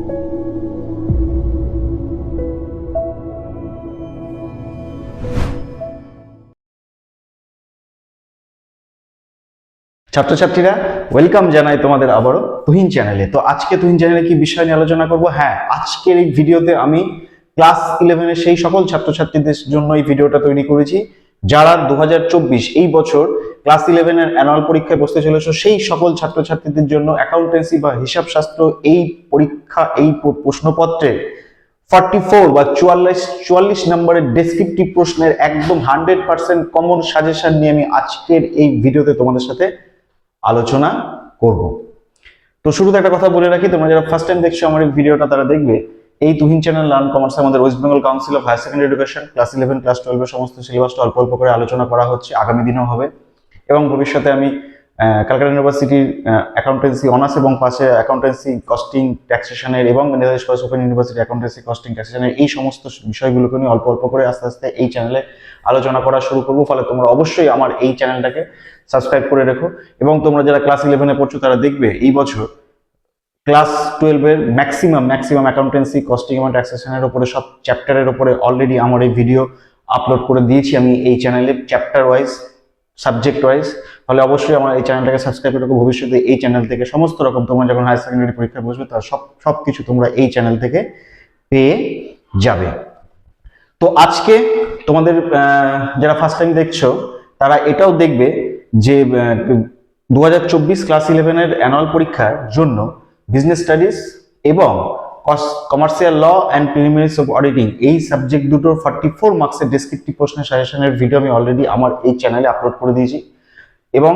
ছাত্রছাত্রীরা, ওয়েলকাম জানাই তোমাদের আবারও তুহিন চ্যানেলে। তো আজকে তুহিন চ্যানেলে কি বিষয় নিয়ে আলোচনা করব? হ্যাঁ, আজকের এই ভিডিওতে আমি ক্লাস 11 এর সেই সকল ছাত্রছাত্রীদের জন্য এই ভিডিওটা তৈরি করেছি যারা 2024 এই বছর ক্লাস 11 এর অ্যানুয়াল পরীক্ষায় বসতে চলেছে। সেই সকল ছাত্রছাত্রীদের জন্য অ্যাকাউন্টেন্সি বা হিসাব শাস্ত্র এই পরীক্ষা, এই প্রশ্নপত্রে 44 বা 44 নম্বরের ডেসক্রিপটিভ প্রশ্নের একদম 100% কমন সাজেশন নিয়ে আমি আজকের এই ভিডিওতে তোমাদের সাথে আলোচনা করব। তো শুরুতে একটা কথা বলে রাখি, তোমরা যারা ফার্স্ট টাইম দেখছো আমার এই ভিডিওটা তারা দেখবে এই তুহিন চ্যানেল লার্ন কমার্স আমাদের West Bengal council of higher secondary education class 11 class 12 এর সমস্ত সিলেবাসটা অল্প অল্প করে আলোচনা করা হচ্ছে, আগামী দিনেও হবে। এবং ভবিষ্যতে আমি ক্যালকাটা ইউনিভার্সিটির অ্যাকাউন্টেন্সি অনার্স এবং পাশে অ্যাকাউন্টেন্সি কস্টিং ট্যাক্সেশনের এবং Netherlands college open university accountancy costing ট্যাক্সেশনের এই সমস্ত বিষয়গুলোকে নিয়ে অল্প অল্প করে আস্তে আস্তে এই চ্যানেলে আলোচনা করা শুরু করবো। ফলে তোমরা অবশ্যই আমার এই চ্যানেলটাকে সাবস্ক্রাইব করে রেখো। এবং তোমরা যারা ক্লাস 11 এ পড়ছো তারা দেখবে এই বছর ক্লাস 12 এর ম্যাক্সিমাম অ্যাকাউন্টেন্সি কস্টিং এবং ট্যাক্সেশনের উপরে সব চ্যাপ্টারের উপরে অলরেডি আমার এই ভিডিও আপলোড করে দিয়েছি আমি এই চ্যানেলে, চ্যাপ্টার ওয়াইজ, সাবজেক্ট ওয়াইজ। ফলে অবশ্যই আমার এই চ্যানেলটাকে সাবস্ক্রাইব করে রাখো। ভবিষ্যতে এই চ্যানেল থেকে সমস্ত রকম তোমরা যখন হায়ার সেকেন্ডারি পরীক্ষায় বসবে তার সবকিছু তোমরা এই চ্যানেল থেকে পেয়ে যাবে। তো আজকে তোমাদের যারা ফার্স্ট টাইম দেখছো তারা এটাও দেখবে যে 2024 ক্লাস 11 এর অ্যানুয়াল পরীক্ষার জন্য বিজনেস স্টাডিজ এবং commercial law and preliminaries of auditing এই সাবজেক্ট দুটোর 44 মার্কসের ডেসক্রিপটিভ প্রশ্নের সাজেশনের ভিডিও আমি অলরেডি আমার এই চ্যানেলে আপলোড করে দিয়েছি এবং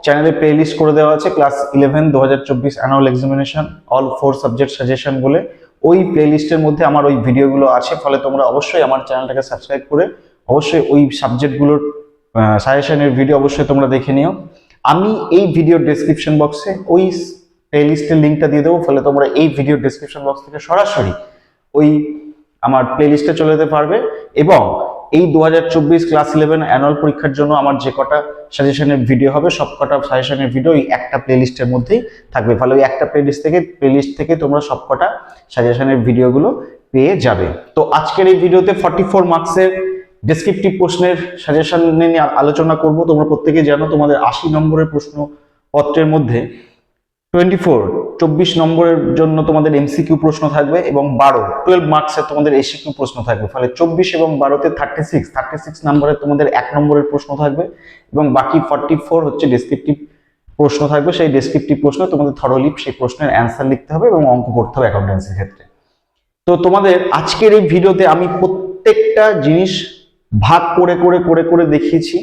চ্যানেলে প্লে লিস্ট করে দেওয়া আছে class 11 2024 annual examination all 4 subject suggestion বলে। ওই প্লে লিস্টের মধ্যে আমার ওই ভিডিওগুলো আছে। ফলে তোমরা অবশ্যই আমার চ্যানেলটাকে সাবস্ক্রাইব করে অবশ্যই ওই সাবজেক্টগুলোর সাজেশনের ভিডিও অবশ্যই তোমরা দেখে নিও। আমি এই ভিডিওর ডেসক্রিপশন বক্সে ওই প্লে লিস্টের লিঙ্কটা দিয়ে দেবো। ফলে তোমরা এই ভিডিওর ডেসক্রিপশন বক্স থেকে সরাসরি ওই আমার প্লে লিস্টে চলে যেতে পারবে এবং এই 2024 ক্লাস 11 অ্যানুয়াল পরীক্ষার জন্য আমার যে কটা সাজেশনের ভিডিও হবে সব কটা সাজেশনের ভিডিও এই একটা প্লে লিস্টের মধ্যেই থাকবে। ফলে ওই একটা প্লে লিস্ট থেকে তোমরা সব কটা সাজেশনের ভিডিওগুলো পেয়ে যাবে। তো আজকের এই ভিডিওতে 44 মার্কসের ডেসক্রিপটিভ প্রশ্নের সাজেশন নিয়ে আলোচনা করব। তোমরা প্রত্যেকেই জানো তোমাদের 80 নম্বরের প্রশ্নপত্রের মধ্যে 24 নম্বরের জন্য তোমাদের এমসিকিউ প্রশ্ন থাকবে এবং 12 মার্কসের তোমাদের এসিকিউ প্রশ্ন থাকবে। ফলে 24 এবং 12তে 36 নম্বরের তোমাদের 1 নম্বরের প্রশ্ন থাকবে এবং বাকি 44 হচ্ছে ডেসক্রিপটিভ প্রশ্ন থাকবে। সেই ডেসক্রিপটিভ প্রশ্ন তোমাদের থরলি সেই প্রশ্নের অ্যান্সার লিখতে হবে এবং অঙ্ক করতে হবে অ্যাকাউন্টেন্সির ক্ষেত্রে। তো তোমাদের আজকের এই ভিডিওতে আমি প্রত্যেকটা জিনিস ভাগ করে দেখিয়েছি।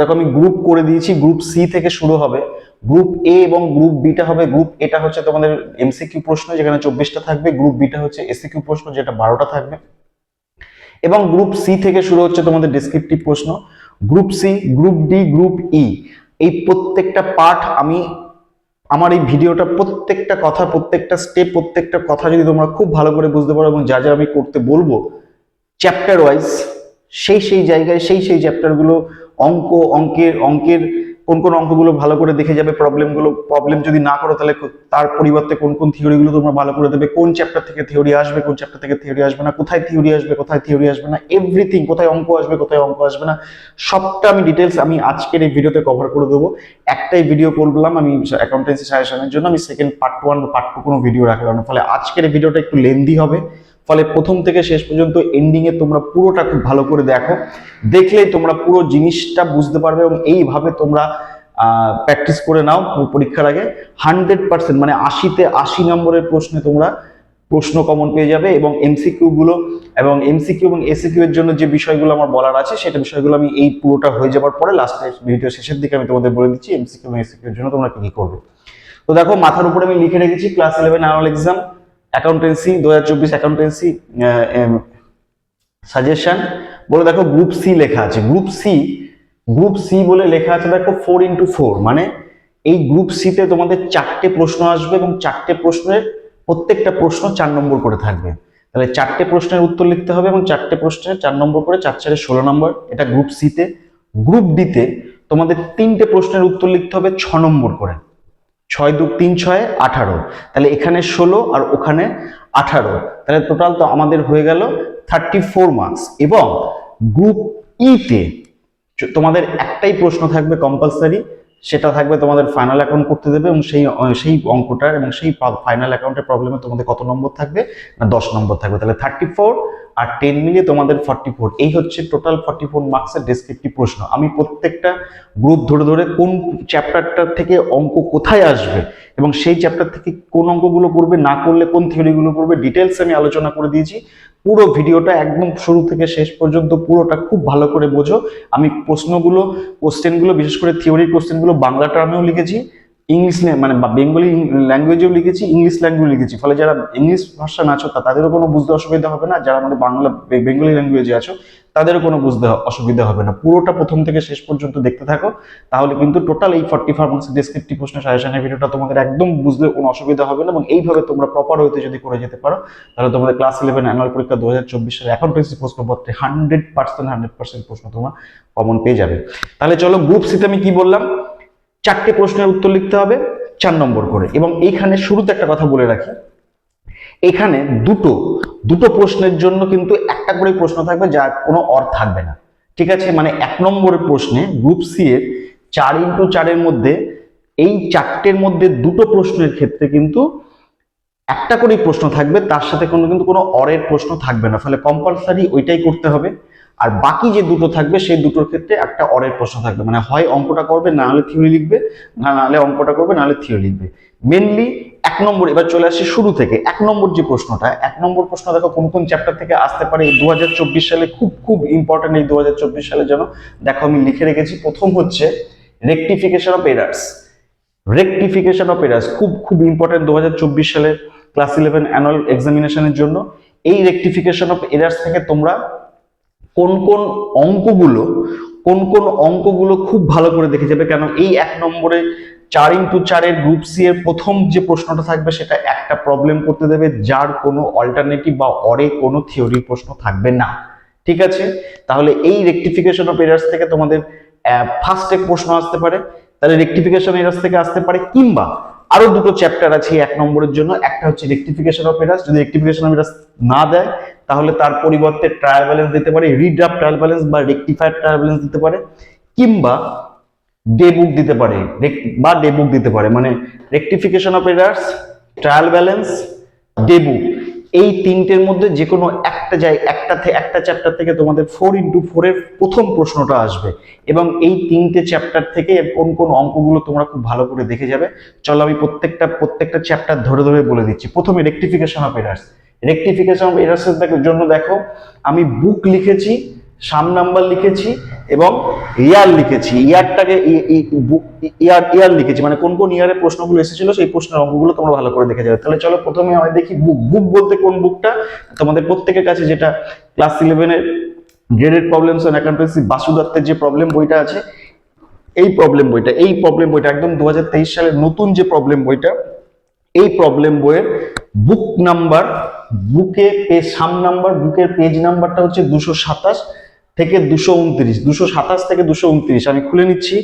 দেখো আমি গ্রুপ করে দিয়েছি, গ্রুপ সি থেকে শুরু হবে, গ্রুপ এ এবং গ্রুপ বিটা হবে। গ্রুপ এটা হচ্ছে তোমাদের এমসিকিউ প্রশ্ন যেখানে 24টা থাকবে, গ্রুপ বিটা হচ্ছে এসিকিউ প্রশ্ন যেটা 12টা থাকবে এবং গ্রুপ সি থেকে শুরু হচ্ছে তোমাদের ডেসক্রিপটিভ প্রশ্ন। Group C, group D, group E, এই প্রত্যেকটা পার্ট আমি আমার এই ভিডিওটা প্রত্যেকটা কথা, প্রত্যেকটা স্টেপ, প্রত্যেকটা কথা যদি তোমরা খুব ভালো করে বুঝতে পারো এবং যা যা আমি করতে বলবো চ্যাপ্টার ওয়াইজ সেই জায়গায় সেই চ্যাপ্টারগুলো অঙ্কের কোন অঙ্কগুলো ভালো করে দেখে যাবে, প্রবলেম যদি না করো তাহলে তার পরিবর্তে কোন থিওরিগুলো তোমরা ভালো করে দেবে, কোন চ্যাপ্টার থেকে থিওরি আসবে, কোন চ্যাপ্টার থেকে থিওরি আসবে না, কোথায় থিওরি আসবে কোথায় থিওরি আসবে না, এভরিথিং, কোথায় অঙ্ক আসবে কোথায় অঙ্ক আসবে না, সবটা আমি ডিটেলস আমি আজকের এই ভিডিওতে কভার করে দেবো। একটাই ভিডিও করলাম আমি অ্যাকাউন্টেন্সি সাজেশনের জন্য, আমি সেকেন্ড পার্ট 1 বা পার্ট 2 কোনো ভিডিও রাখলাম না। ফলে আজকের এই ভিডিওটা একটু লেন্দি হবে। ফলে প্রথম থেকে শেষ পর্যন্ত এন্ডিং এ তোমরা পুরোটা খুব ভালো করে দেখো, দেখলেই তোমরা পুরো জিনিসটা বুঝতে পারবে এবং এইভাবে তোমরা প্র্যাকটিস করে নাও পরীক্ষার আগে। 100% মানে 80তে 80 নম্বরের প্রশ্নে তোমরা প্রশ্ন কমন পেয়ে যাবে এবং এমসিকিউ এবং এসিকিউ এর জন্য যে বিষয়গুলো আমার বলার আছে সেটা বিষয়গুলো আমি এই পুরোটা হয়ে যাওয়ার পরে লাস্টে ভিডিও শেষের দিকে আমি তোমাদের বলে দিচ্ছি এমসিকিউ এবং এসিকিউ এর জন্য তোমরা কি করবে। তো দেখো মাথার উপরে আমি লিখে রেখেছি class 11 annual exam accountancy 2024 accountancy suggestion বলে। দেখো গ্রুপ সি লেখা আছে, গ্রুপ সি বলে লেখা আছে। দেখো 4x4 মানে এই গ্রুপ সিতে তোমাদের 4টে প্রশ্ন আসবে এবং 4টে প্রশ্নের প্রত্যেকটা প্রশ্ন 4 নম্বর করে থাকবে। তাহলে 4টে প্রশ্নের উত্তর লিখতে হবে এবং 4টে প্রশ্নের 4 নম্বর করে, 4 4 16 নম্বর, এটা গ্রুপ সিতে। গ্রুপ ডিতে তোমাদের 3টে প্রশ্নের উত্তর লিখতে হবে 6 নম্বর করে, 6 2 3 6 18, তাহলে এখানে 16 আর ওখানে 18, তাহলে টোটাল তো আমাদের হয়ে গেল 34 মার্কস। এবং গ্রুপ ইতে তোমাদের একটাই প্রশ্ন থাকবে কম্পালসারি, সেটা থাকবে তোমাদের ফাইনাল অ্যাকাউন্ট করতে দেবে, এবং সেই অঙ্কটার এবং সেই ফাইনাল অ্যাকাউন্টের প্রবলেমে তোমাদের কত নম্বর থাকবে না 10 নম্বর থাকবে। তাহলে 34 আর 10 মিলিয়ে তোমাদের 44। এই হচ্ছে টোটাল 44 মার্কসের ডেসক্রিপটিভ প্রশ্ন। আমি প্রত্যেকটা গ্রুপ ধরে ধরে কোন চ্যাপ্টারটা থেকে অঙ্ক কোথায় আসবে এবং সেই চ্যাপ্টার থেকে কোন অঙ্কগুলো করবে, না করলে কোন থিওরিগুলো করবে, ডিটেলস আমি আলোচনা করে দিয়েছি। পুরো ভিডিওটা একদম শুরু থেকে শেষ পর্যন্ত পুরোটা খুব ভালো করে বোঝো। আমি কোশ্চেনগুলো বিশেষ করে থিওরির কোশ্চেনগুলো বাংলা টার্মেও লিখেছি, ইংলিশ মানে বেঙ্গলি ল্যাঙ্গুয়েজেও লিখেছি, ইংলিশ ল্যাঙ্গুয়েজ লিখেছি। ফলে যারা ইংলিশ ভার্সন আছো তাদেরও কোনো বুঝতে অসুবিধা হবে না, যারা আমাদের বেঙ্গলি ল্যাঙ্গুয়েজে আছো তাদেরও কোনো বুঝতে অসুবিধা হবে না। পুরোটা প্রথম থেকে শেষ পর্যন্ত দেখতে থাকো, তাহলে কিন্তু টোটাল এই 45 মার্কসের ডেসক্রিপটিভ প্রশ্ন সাজেশনের ভিডিওটা তোমাদের একদম বুঝতে কোনো অসুবিধা হবে না। এবং এইভাবে তোমরা প্রপার হইতে যদি করে যেতে পারো, তাহলে তোমাদের ক্লাস 11 অ্যানুয়াল পরীক্ষা 2024 সালে অ্যাকাউন্টেন্সি প্রশ্নপত্রে 100% প্রশ্ন তোমরা কমন পেয়ে যাবে। তাহলে চলো গ্রুপ সিতে আমি কি বললাম, 4টে প্রশ্নের উত্তর লিখতে হবে 4 নম্বর করে। এবং এইখানে শুরুতে একটা কথা বলে রাখি, এখানে দুটো প্রশ্নের জন্য কিন্তু একটা করে প্রশ্ন থাকবে, যার কোনো অর থাকবে না, ঠিক আছে? মানে 1 নম্বরের প্রশ্নে গ্রুপ সি এর 4x4 এর মধ্যে এই 4টের মধ্যে দুটো প্রশ্নের ক্ষেত্রে কিন্তু একটা করেই প্রশ্ন থাকবে, তার সাথে কিন্তু কোনো অরের প্রশ্ন থাকবে না। ফলে কম্পালসারি ওইটাই করতে হবে। আর বাকি যে দুটো থাকবে সেই দুটোর ক্ষেত্রে একটা অরের প্রশ্ন থাকবে, মানে হয় অঙ্কটা করবে, না হলে থিওরি লিখবে, না হলে অঙ্কটা করবে, না হলে থিওরি লিখবে। মেনলি 1 নম্বর, এবার চলে আসি শুরু থেকে। 1 নম্বর যে প্রশ্নটা, 1 নম্বর প্রশ্ন দেখো কোন কোন চ্যাপ্টার থেকে আসতে পারে 2024 সালে। খুব খুব ইম্পর্টেন্ট এই 2024 সালে যেন, দেখো আমি লিখে রেখেছি। প্রথম হচ্ছে rectification of errors. Rectification of errors খুব খুব ইম্পর্টেন্ট 2024 সালের ক্লাস 11 অ্যানুয়াল এক্সামিনেশনের জন্য। এই রেকটিফিকেশন অফ এরার্স থেকে তোমরা কোন কোন অঙ্কগুলো খুব ভালো করে দেখে যাবে, কেন এই 1 নম্বরে 4x4 এর গ্রুপ সি এর প্রথম যে প্রশ্নটা থাকবে সেটা একটা প্রবলেম করতে দেবে, যার কোনো অল্টারনেটিভ বা অরে কোনো থিওরির প্রশ্ন থাকবে না, ঠিক আছে? তাহলে এই রেকটিফিকেশন অফ এরার্স থেকে তোমাদের ফার্স্ট এক প্রশ্ন আসতে পারে, তাহলে রেকটিফিকেশন এরার্স থেকে আসতে পারে। কিংবা আরো দুটো চ্যাপ্টার আছে 1 নম্বরের জন্য, একটা হচ্ছে রেকটিফিকেশন অফ এরার্স। যদি রেকটিফিকেশন অফ এরার্স না দেয় তাহলে তার পরিবর্তে ট্রায়াল ব্যালেন্স দিতে পারে, রিড্রাফট ট্রায়াল ব্যালেন্স বা রেকটিফায়ার ট্রায়াল ব্যালেন্স দিতে পারে, কিংবা ডে বুক দিতে পারে, মানে rectification of errors, trial balance, day book, এই তিনটের মধ্যে যে কোনো একটা চ্যাপ্টার থেকে তোমাদের 4x4 এর প্রথম প্রশ্নটা আসবে। এবং এই 3টে চ্যাপ্টার থেকে কোন কোন অঙ্কগুলো তোমরা খুব ভালো করে দেখে যাবে। চলো আমি প্রত্যেকটা চ্যাপ্টার ধরে ধরে বলে দিচ্ছি। প্রথমে rectification of errors. Rectification of errors এর জন্য দেখো আমি বুক লিখেছি, সাম নাম্বার লিখেছি এবং ইয়ার লিখেছি। ইয়ার লিখেছি, মানে কোন কোন ইয়ারে প্রশ্নগুলো এসেছিল সেই প্রশ্নের অঙ্কগুলো তোমরা ভালো করে দেখে যাবে। তাহলে চলো প্রথমে আমি দেখি বুক বলতে কোন বুকটা তোমাদের প্রত্যেকের কাছে, যেটা ক্লাস 11 এর graded problems on accountancy Basu দত্তের যে প্রবলেম বইটা আছে, এই প্রবলেম বইটা একদম 2023 সালের নতুন যে প্রবলেম বইটা, এই প্রবলেম বইয়ের বুক নাম্বার, সাম নাম্বার, বুকের পেজ নাম্বারটা হচ্ছে 227 থেকে 229। 227 থেকে 229 আমি খুলে নিচ্ছি।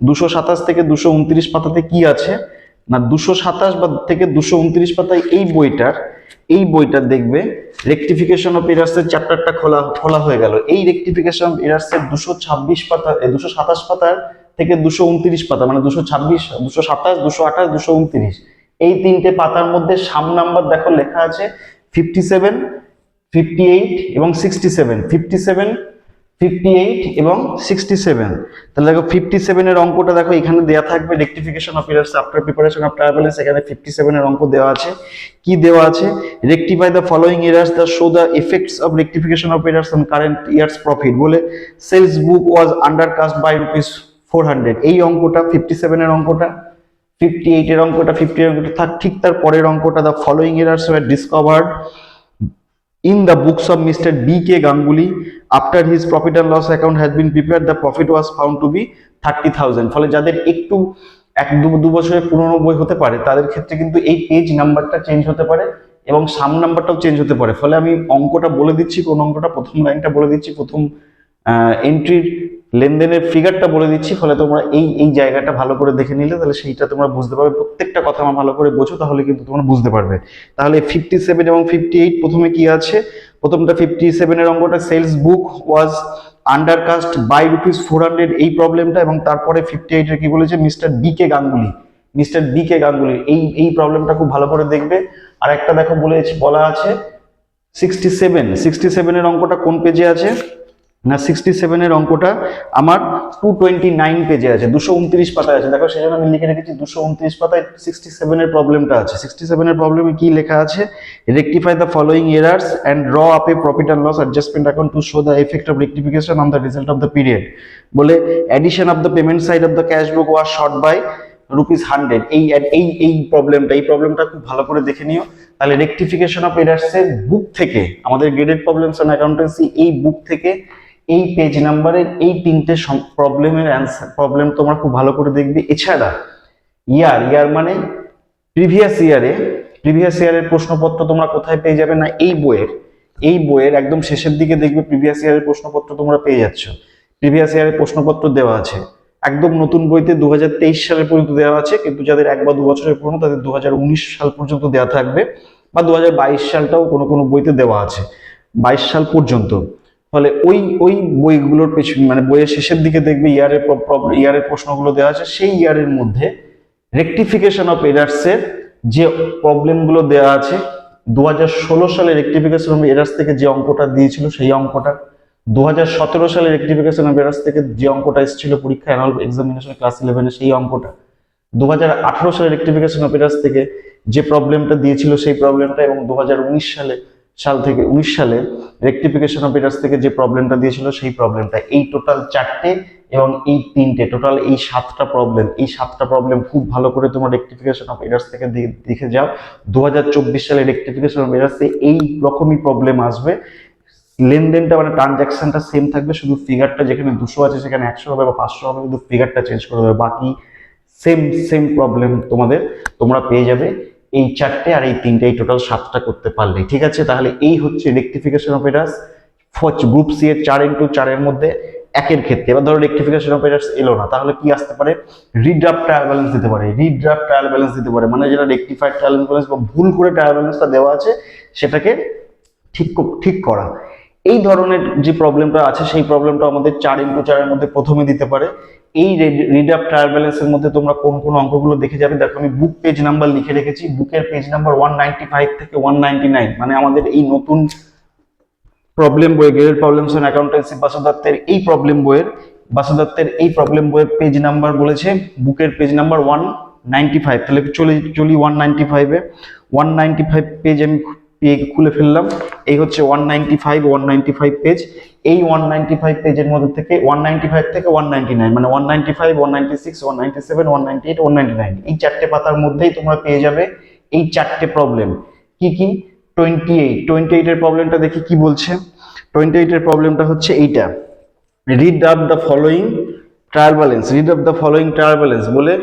227 থেকে 229 পাতাতে কি আছে না, 227 থেকে 229 পাতায় এই বইটার দেখবে রেকটিফিকেশন অফ এরার্স এর চ্যাপ্টারটা খোলা হয়ে গেল। এই রেকটিফিকেশন অফ এরার্স এর 226 পাতা, 227 পাতার থেকে 229 পাতা, মানে 226, 227, 228, 229, এই 3টে পাতার মধ্যে সাম নাম্বার দেখো লেখা আছে 57, 58 এবং 67। 57, 58 এবং 67। তাহলে দেখো 57 এর অঙ্কটা দেখো এখানে দেয়া থাকবে, rectification of errors after preparation of trial balance. এখানে 57 এর অঙ্ক দেওয়া আছে। কি দেওয়া আছে? Rectify the following errors that show the effects of rectification of errors on current years profit. বলে সেলস বুক ওয়াজ আন্ডারকাস্ট বাই ₹400। এই অঙ্কটা 57 এর অঙ্কটা। 58 এর অঙ্কটা, 50 এর অঙ্কটা ঠিক তার পরের অঙ্কটা, the following errors were discovered in the books of Mr. B.K. Ganguly after his profit and loss account has been prepared. The profit was found to be 30,000. ফলে যাদের একটু 1-2 বছরের পুরনো বই হতে পারে তাদের ক্ষেত্রে কিন্তু এই পেজ নাম্বারটা চেঞ্জ হতে পারে এবং সাম নাম্বারটাও চেঞ্জ হতে পারে। ফলে আমি অঙ্কটা বলে দিচ্ছি, কোন অঙ্কটা, প্রথম লাইনটা বলে দিচ্ছি। প্রথম এন্ট্রির লেনদেনের ফিগারটা বলে দিচ্ছি, ফলে তোমরা এই এই জায়গাটা ভালো করে দেখে নিলে তাহলে সেইটা তোমরা বুঝতে পারবে। প্রত্যেকটা কথা আমার ভালো করে বোঝো, তাহলে কিন্তু তোমরা বুঝতে পারবে। তাহলে 57 এবং 58 প্রথমে কি আছে? প্রথমটা 57 এর অঙ্কটা, সেলস বুক ওয়াজ আন্ডারকাস্ট বাই ₹400, এই প্রবলেমটা। এবং তারপরে 58 এর কি বলেছে? মিস্টার বি কে গাঙ্গুলি, এই প্রবলেমটা খুব ভালো করে দেখবে। আর একটা দেখো বলা আছে 67 এর অঙ্কটা কোন পেজে আছে না? 67 এর অঙ্কটা আমার 229 পেজে আছে, 229 পাতায় আছে। দেখো সেজন্য আমি লিখে রেখেছি 229 পাতায় 67 এর প্রবলেমটা আছে। 67 এর প্রবলেমে কি লেখা আছে? Rectify the following errors and draw up a profit and loss adjustment account to show the effect of rectification on the result of the period. বলে addition of the payment side of the cash book was short by ₹100। এই প্রবলেমটা খুব ভালো করে দেখে নিও। তাহলে rectification of errors এর বুক থেকে, আমাদের গ্রেডেড প্রবলেমস অন অ্যাকাউন্টেন্সি এই বুক থেকে এই পেজ নাম্বারের এই তিনটে প্রবলেম তোমরা খুব ভালো করে দেখবে। এছাড়া ইয়ার মানে প্রিভিয়াস ইয়ারের প্রশ্নপত্র তোমরা কোথায় পেয়ে যাবে না? এই বইয়ের একদম শেষের দিকে দেখবে প্রিভিয়াস ইয়ারের প্রশ্নপত্র তোমরা পেয়ে যাচ্ছ। প্রিভিয়াস ইয়ারের প্রশ্নপত্র দেওয়া আছে একদম নতুন বইতে 2023 সালের পর্যন্ত দেওয়া আছে, কিন্তু যাদের 1 বা 2 বছরের পুরনো তাদের 2019 সাল পর্যন্ত দেওয়া থাকবে, বা 2022 সালটাও কোনো বইতে দেওয়া আছে, 22 সাল পর্যন্ত। ফলে ওই বইগুলোর পেছনে মানে বইয়ের শেষের দিকে দেখবে ইয়ারের প্রশ্নগুলো দেওয়া আছে। সেই ইয়ারের মধ্যে রেকটিফিকেশন অফ এরার্স এর যে প্রবলেমগুলো দেওয়া আছে, 2016 সালে রেকটিফিকেশন অফ এরার্স থেকে যে অঙ্কটা দিয়েছিল সেই অঙ্কটা, 2017 সালে রেকটিফিকেশন অফ এরার্স থেকে যে অঙ্কটা এসেছিল পরীক্ষা অ্যানুয়াল এক্সামিনেশন ক্লাস 11 সেই অঙ্কটা, 2018 সালে রেকটিফিকেশন অফ এরার্স থেকে যে প্রবলেমটা দিয়েছিল সেই প্রবলেমটা, এবং 2019 সালে রেকটিফিকেশন অফ এরার্স থেকে যে প্রবলেমটা দিয়েছিল সেই প্রবলেমটা। এই টোটাল 4টে এবং এই 3টে, টোটাল এই 7টা প্রবলেম খুব ভালো করে তোমার রেকটিফিকেশন অফ এরার্স থেকে দেখে যাও। 2024 সালে রেকটিফিকেশন অফ এরার্সে এই রকমই প্রবলেম আসবে। লেনদেনটা মানে ট্রানজাকশনটা সেম থাকবে, শুধু ফিগারটা যেখানে 200 আছে সেখানে 100 হবে বা 500 হবে, শুধু ফিগারটা চেঞ্জ করে দেবে। বাকি সেম প্রবলেম তোমরা পেয়ে যাবে এই 4টে আর এই 3টে, এই টোটাল 7টা করতে পারলে। ঠিক আছে, তাহলে এই হচ্ছে rectification of errors group C এর 4x4 এর মধ্যে একের ক্ষেত্রে। এবার ধরো রেকটিফিকেশন অফ এরার্স এলো না, তাহলে কি আসতে পারে? রিড্রাফট ট্রায়াল ব্যালেন্স দিতে পারে। মানে যেটা রেকটিফাইড ট্রায়াল ব্যালেন্স বা ভুল করে ট্রায়াল ব্যালেন্সটা দেওয়া আছে সেটাকে ঠিক করা। এই ধরনের যে প্রবলেমটা আছে সেই প্রবলেমটা আমাদের 4x4 এর মধ্যে প্রথমে দিতে পারে। এই রিডাপ ট্রায়াল ব্যালেন্সের মধ্যে তোমরা কোন অঙ্কগুলো দেখে যাবে দেখো, আমি বুক পেজ নাম্বার লিখে রেখেছি। বুকের পেজ নাম্বার 195 থেকে 199, মানে আমাদের এই নতুন প্রবলেম বই গ্রেডেড প্রবলেমস অন অ্যাকাউন্টেন্সি বাসুদত্তের এই প্রবলেম বইয়ের পেজ নাম্বার বলেছে বুকের পেজ নাম্বার 195। তাহলে চলি 195 এ। 195 পেজ আমি খুলে ফেললাম। এই হচ্ছে 195 পেজ। এই 195 পেজের মধ্যে থেকে 195 থেকে 199, মানে 195, 196, 197, 198, 199, এই 4টে পাতার মধ্যেই তোমরা পেয়ে যাবে এই 4টে প্রবলেম। কি 28 এর প্রবলেমটা দেখি কি বলছে। 28 এর প্রবলেমটা হচ্ছে এইটা, read up the following trial balance. বলে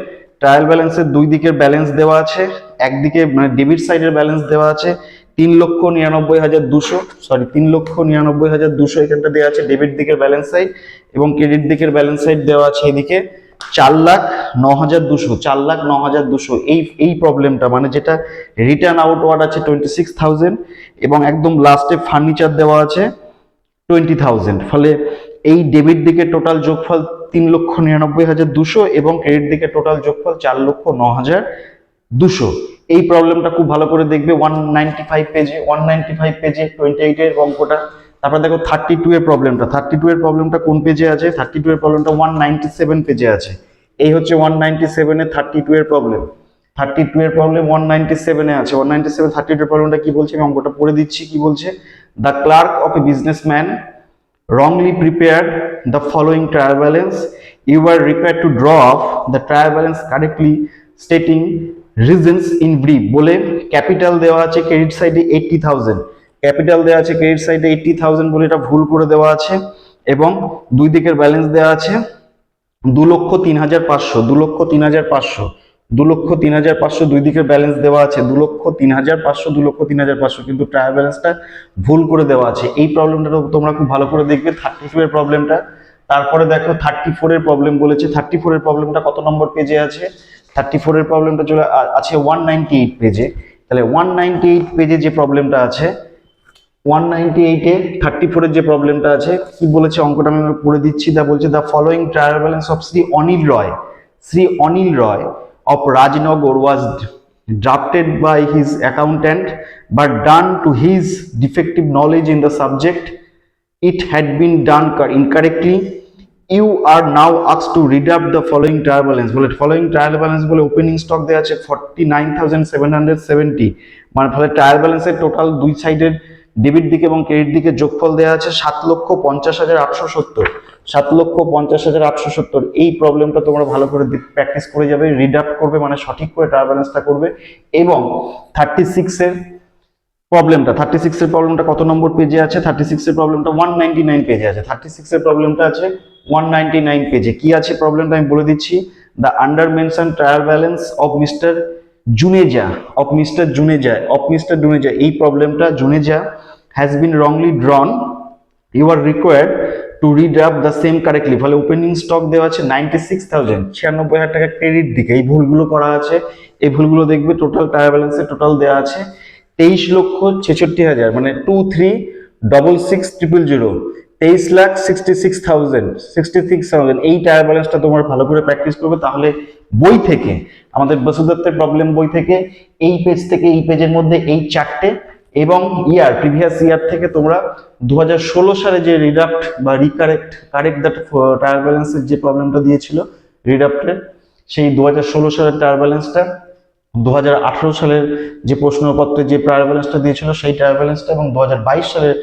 ট্রায়াল ব্যালেন্সের দুই দিকের ব্যালেন্স দেওয়া আছে। একদিকে মানে ডেবিট সাইডের ব্যালেন্স দেওয়া আছে 3,99,200 এখানটা দেওয়া আছে ডেবিট দিকের ব্যালেন্স সাইড, এবং ক্রেডিট দিকের ব্যালেন্স সাইড দেওয়া আছে এদিকে 4,09,200। এই প্রবলেমটা মানে যেটা রিটার্ন আউটওয়ার্ড আছে 26,000 এবং একদম লাস্টে ফার্নিচার দেওয়া আছে 20,000। ফলে এই ডেবিট দিকে টোটাল যোগফল 3,99,200 এবং ক্রেডিট দিকে টোটাল যোগফল 4,09,200। এই প্রবলেমটা খুব ভালো করে দেখবে 195 পেজে 28 এর অঙ্কটা। তারপর দেখো 32 এর প্রবলেমটা কোন পেজে আছে? 32 এর প্রবলেমটা 197 পেজে আছে। এই হচ্ছে 197 এর 32 এর প্রবলেম। 197 এ আছে। 32 এর প্রবলেমটা কি বলছে আমি অঙ্কটা পড়ে দিচ্ছি। কি বলছে? The clerk of a businessman wrongly prepared the following trial balance. You are required to draw off the trial balance correctly, stating reasons in brief. বলে ক্যাপিটাল দেওয়া আছে ক্রেডিট সাইডে 80,000, বলে এটা ভুল করে দেওয়া আছে, এবং দুই দিকের ব্যালেন্স দেওয়া আছে 2,03,500, 2,03,500 দুই দিকের ব্যালেন্স দেওয়া আছে 2,03,500, কিন্তু ট্রায়াল ব্যালেন্সটা ভুল করে দেওয়া আছে। এই প্রবলেমটা তোমরা খুব ভালো করে দেখবে। 32 এর প্রবলেমটা তারপরে দেখো 34 এর প্রবলেম বলেছে। 34 এর প্রবলেমটা কত নম্বর পেজে আছে? 34 এর প্রবলেমটা চলে আছে 198 পেজে। তাহলে 198 পেজে যে প্রবলেমটা আছে, 198 এ 34 এর যে প্রবলেমটা আছে, কি বলেছে অঙ্কটা আমি পড়ে দিচ্ছি। দা বলছে the following trial balance of Shri Anil Roy of Rajnagar was drafted by his accountant but done to his defective knowledge in the subject. It had been done incorrectly. You are now asked to deduct the following trial balance. বলে following trial balance বলে opening stock দেওয়া আছে 49,770, মানে ফলে trial ব্যালেন্সের total দুই সাইডের debit দিকে এবং ক্রেডিট দিকে যোগফল দেওয়া আছে 7,50,870। 7,50,870 এই প্রবলেমটা তোমরা ভালো করে প্র্যাকটিস করে যাবে, রিডাক্ট করবে, মানে সঠিক করে ট্রায়াল ব্যালেন্সটা করবে। এবং 36 এর প্রবলেমটা কত নম্বর পেজে আছে? 36 এর প্রবলেমটা 199 পেজে আছে। 36 এর প্রবলেমটা আছে 199 পেজে। কি আছে প্রবলেমটা আমি বলে দিচ্ছি। The under mention trial balance of mister Juneja এই প্রবলেমটা Juneja has been wrongly drawn, you are required to redraft the same correctly. ফলে ওপেনিং স্টক দেওয়া আছে 96,000, 96,000 টাকা ক্রেডিট দিকে এই ভুলগুলো করা আছে। এই ভুলগুলো দেখবে টোটাল ট্রায়াল ব্যালেন্সে টোটাল দেওয়া আছে 23,66,000, মানে 23,66,000, 23,66,000 এই ট্রায়াল ব্যালেন্সটা তোমরা ভালো করে প্র্যাকটিস করবে। তাহলে বই থেকে, আমাদের বসুদত্তের প্রবলেম বই থেকে এই পেজ থেকে এই পেজের মধ্যে এই চারটে এবং প্রিভিয়াস ইয়ার থেকে তোমরা 2016 সালে যে রিডাক্ট বা কারেক্ট দ্যাট ট্রায়াল ব্যালেন্সের যে প্রবলেমটা দিয়েছিল রিডাক্টের, সেই 2016 সালের ট্রায়াল ব্যালেন্সটা, 2018 সালের যে প্রশ্নপত্রে যে ট্রায়াল ব্যালেন্সটা দিয়েছিল সেই ট্রায়াল ব্যালেন্সটা, এবং 2022 সালের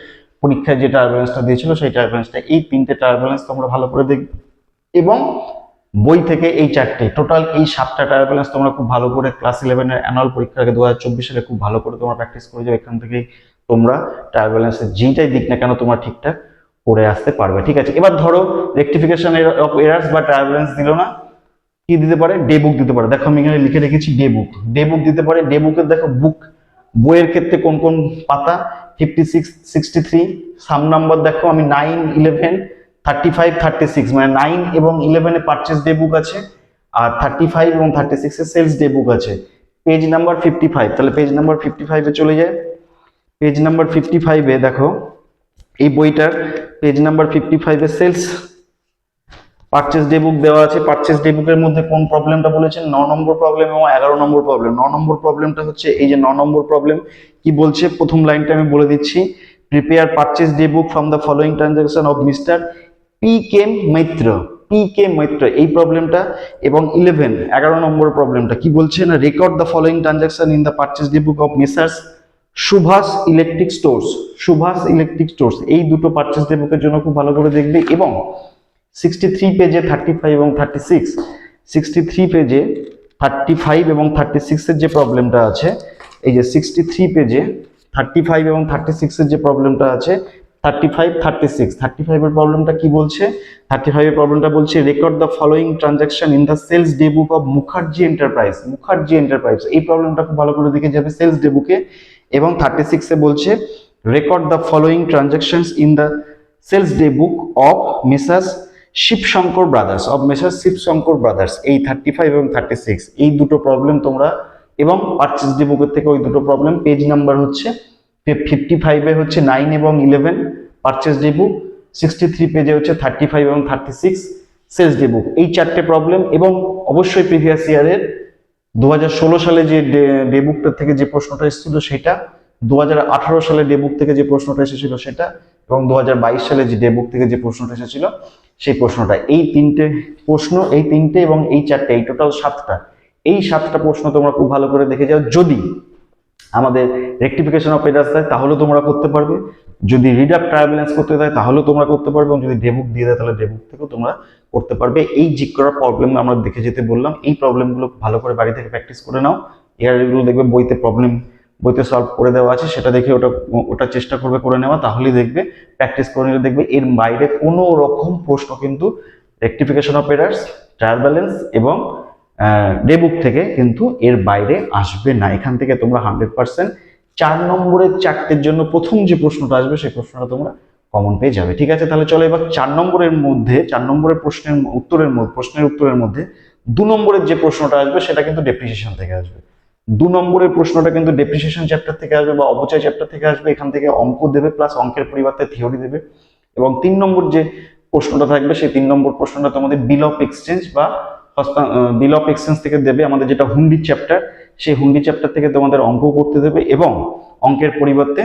পরীক্ষায় যে ট্রায়াল ব্যালেন্সটা দিয়েছিল সেই ট্রায়াল ব্যালেন্সটা, এই তিনটে ট্রায়াল ব্যালেন্স তোমরা ভালো করে দেখবে। এবং বই থেকে এই চারটে, টোটাল এই 7টা ট্রায়াল ব্যালেন্স তোমরা খুব ভালো করে ক্লাস 11 এর অ্যানুয়াল পরীক্ষার আগে 2024 সালে খুব ভালো করে তোমরা প্র্যাকটিস করে যাবে। এখান থেকেই তোমরা ট্রায়াল ব্যালেন্সের যেটাই দিক না কেন তোমরা ঠিকঠাক করে আসতে পারবে। ঠিক আছে, এবার ধরো রেকটিফিকেশন অফ এরার্স বা ট্রায়াল ব্যালেন্স দিল না, কি দিতে পারে? ডে বুক দিতে পারে। দেখো আমি এখানে লিখে রেখেছি ডে বুক দিতে পারে। ডে বুকের দেখো বইয়ের ক্ষেত্রে কোন কোন পাতা, 56, 63, সাম নাম্বার দেখো আমি 9, 11, 35, 36, মানে 9 এবং 11 এ পারচেজ ডে বুক আছে, আর 35 এবং 36 এ সেলস ডে বুক আছে। পেজ নাম্বার 55, তাহলে পেজ নাম্বার 55 এ চলে যায়। পেজ নাম্বার 55 এ দেখো এই বইটার পেজ নাম্বার 55 এ সেলস পারচেজ ডে বুক দেওয়া আছে। পারচেজ ডে বুকের মধ্যে কোন প্রবলেমটা বলেছেন? 9 নম্বর প্রবলেম এবং 11 নম্বর প্রবলেম। 9 নম্বর প্রবলেমটা হচ্ছে এই যে 9 নম্বর প্রবলেম কি বলছে, প্রথম লাইনটা আমি বলে দিচ্ছি। Prepare purchase day book from the following transaction of mister P K. Maitra এই প্রবলেমটা। এবং 11 নম্বর প্রবলেমটা কি বলছে না, record the following transaction in the purchase day book of messrs Subhash electric stores. এই দুটো পারচেজ ডে বুকের জন্য খুব ভালো করে দেখবে। এবং 63 পেজে 35 এবং 36, 63 পেজে 35 এবং 36 এর যে প্রবলেমটা আছে, এই যে 63 পেজে 35 এবং 36 এর যে প্রবলেমটা আছে, 35, 36 এর প্রবলেমটা কি বলছে? 35 এর প্রবলেমটা বলছে record the following transaction in the sales day book of Mukherjee enterprise. এই প্রবলেমটা খুব ভালো করে দেখে যাবে সেলস ডে বুকে। এবং 36 এ বলছে record the following transactions in the sales day book of messrs Shibshankar brothers. এই 35 এবং 36 এই দুটো প্রবলেম তোমরা, এবং পারচেজ ডে বুকের থেকে ওই দুটো প্রবলেম। পেজ নাম্বার হচ্ছে 55 এ হচ্ছে 9 এবং 11 পারচেজ ডে বুক, 63 পেজে হচ্ছে 35 এবং 36 সেলস ডে বুক। এই চারটে প্রবলেম। এবং অবশ্যই প্রিভিয়াস ইয়ারের 2016 সালে যে ডে বুকটা থেকে যে প্রশ্নটা এসেছিল সেটা, 2018 সালে ডে বুক থেকে যে প্রশ্নটা এসেছিল সেটা, এবং 2022 সালে যে ডে বুক থেকে যে প্রশ্নটা এসেছিল সেই প্রশ্নটা। এই তিনটে প্রশ্ন, এই তিনটে এবং এই চারটে, এই টোটাল 7টা, এই 7টা প্রশ্ন তোমরা খুব ভালো করে দেখে যাও। যদি আমাদের রেকটিফিকেশন অফ এরার্স দেয় তাহলে তোমরা করতে পারবে, যদি রিডাক্ট ট্রায়াল ব্যালেন্স করতে দেয় তাহলেও তোমরা করতে পারবে, এবং যদি ডে বুক দিয়ে দেয় তাহলে ডে বুক থেকেও তোমরা করতে পারবে। এই যে করা প্রবলেম আমরা দেখে যেতে বললাম, এই প্রবলেমগুলো ভালো করে বাড়ি থেকে প্র্যাকটিস করে নাও। এগুলো দেখবে বইতে সলভ করে দেওয়া আছে, সেটা দেখে ওটা চেষ্টা করবে করে নেওয়া, তাহলেই দেখবে প্র্যাকটিস করে নিলে দেখবে এর বাইরে কোনো রকম প্রশ্ন কিন্তু rectification of errors, trial balance এবং ডে বুক থেকে কিন্তু এর বাইরে আসবে না। এখান থেকে তোমরা 100% 4 নম্বরের চারটের জন্য প্রথম যে প্রশ্নটা আসবে সেই প্রশ্নটা তোমরা কমন পেয়ে যাবে। ঠিক আছে, তাহলে চলো এবার 4 নম্বরের প্রশ্নের উত্তরের মধ্যে 2 নম্বরের যে প্রশ্নটা আসবে সেটা কিন্তু ডেপ্রিসিয়েশন থেকে আসবে। 2 নম্বরের প্রশ্নটা কিন্তু ডেপ্রিসিয়েশন চ্যাপ্টার থেকে আসবে বা অপচয় চ্যাপ্টার থেকে আসবে। এখান থেকে অঙ্ক দেবে প্লাস অঙ্কের পরিবর্তে থিওরি দেবে। এবং 3 নম্বর যে প্রশ্নটা থাকবে সেই 3 নম্বর প্রশ্নটা তোমাদের বিল অফ এক্সচেঞ্জ থেকে দেবে, আমাদের যেটা হুন্ডি চ্যাপ্টার, সেই হুন্ডি চ্যাপ্টার থেকে তোমাদের অঙ্ক করতে দেবে এবং অঙ্কের পরিবর্তে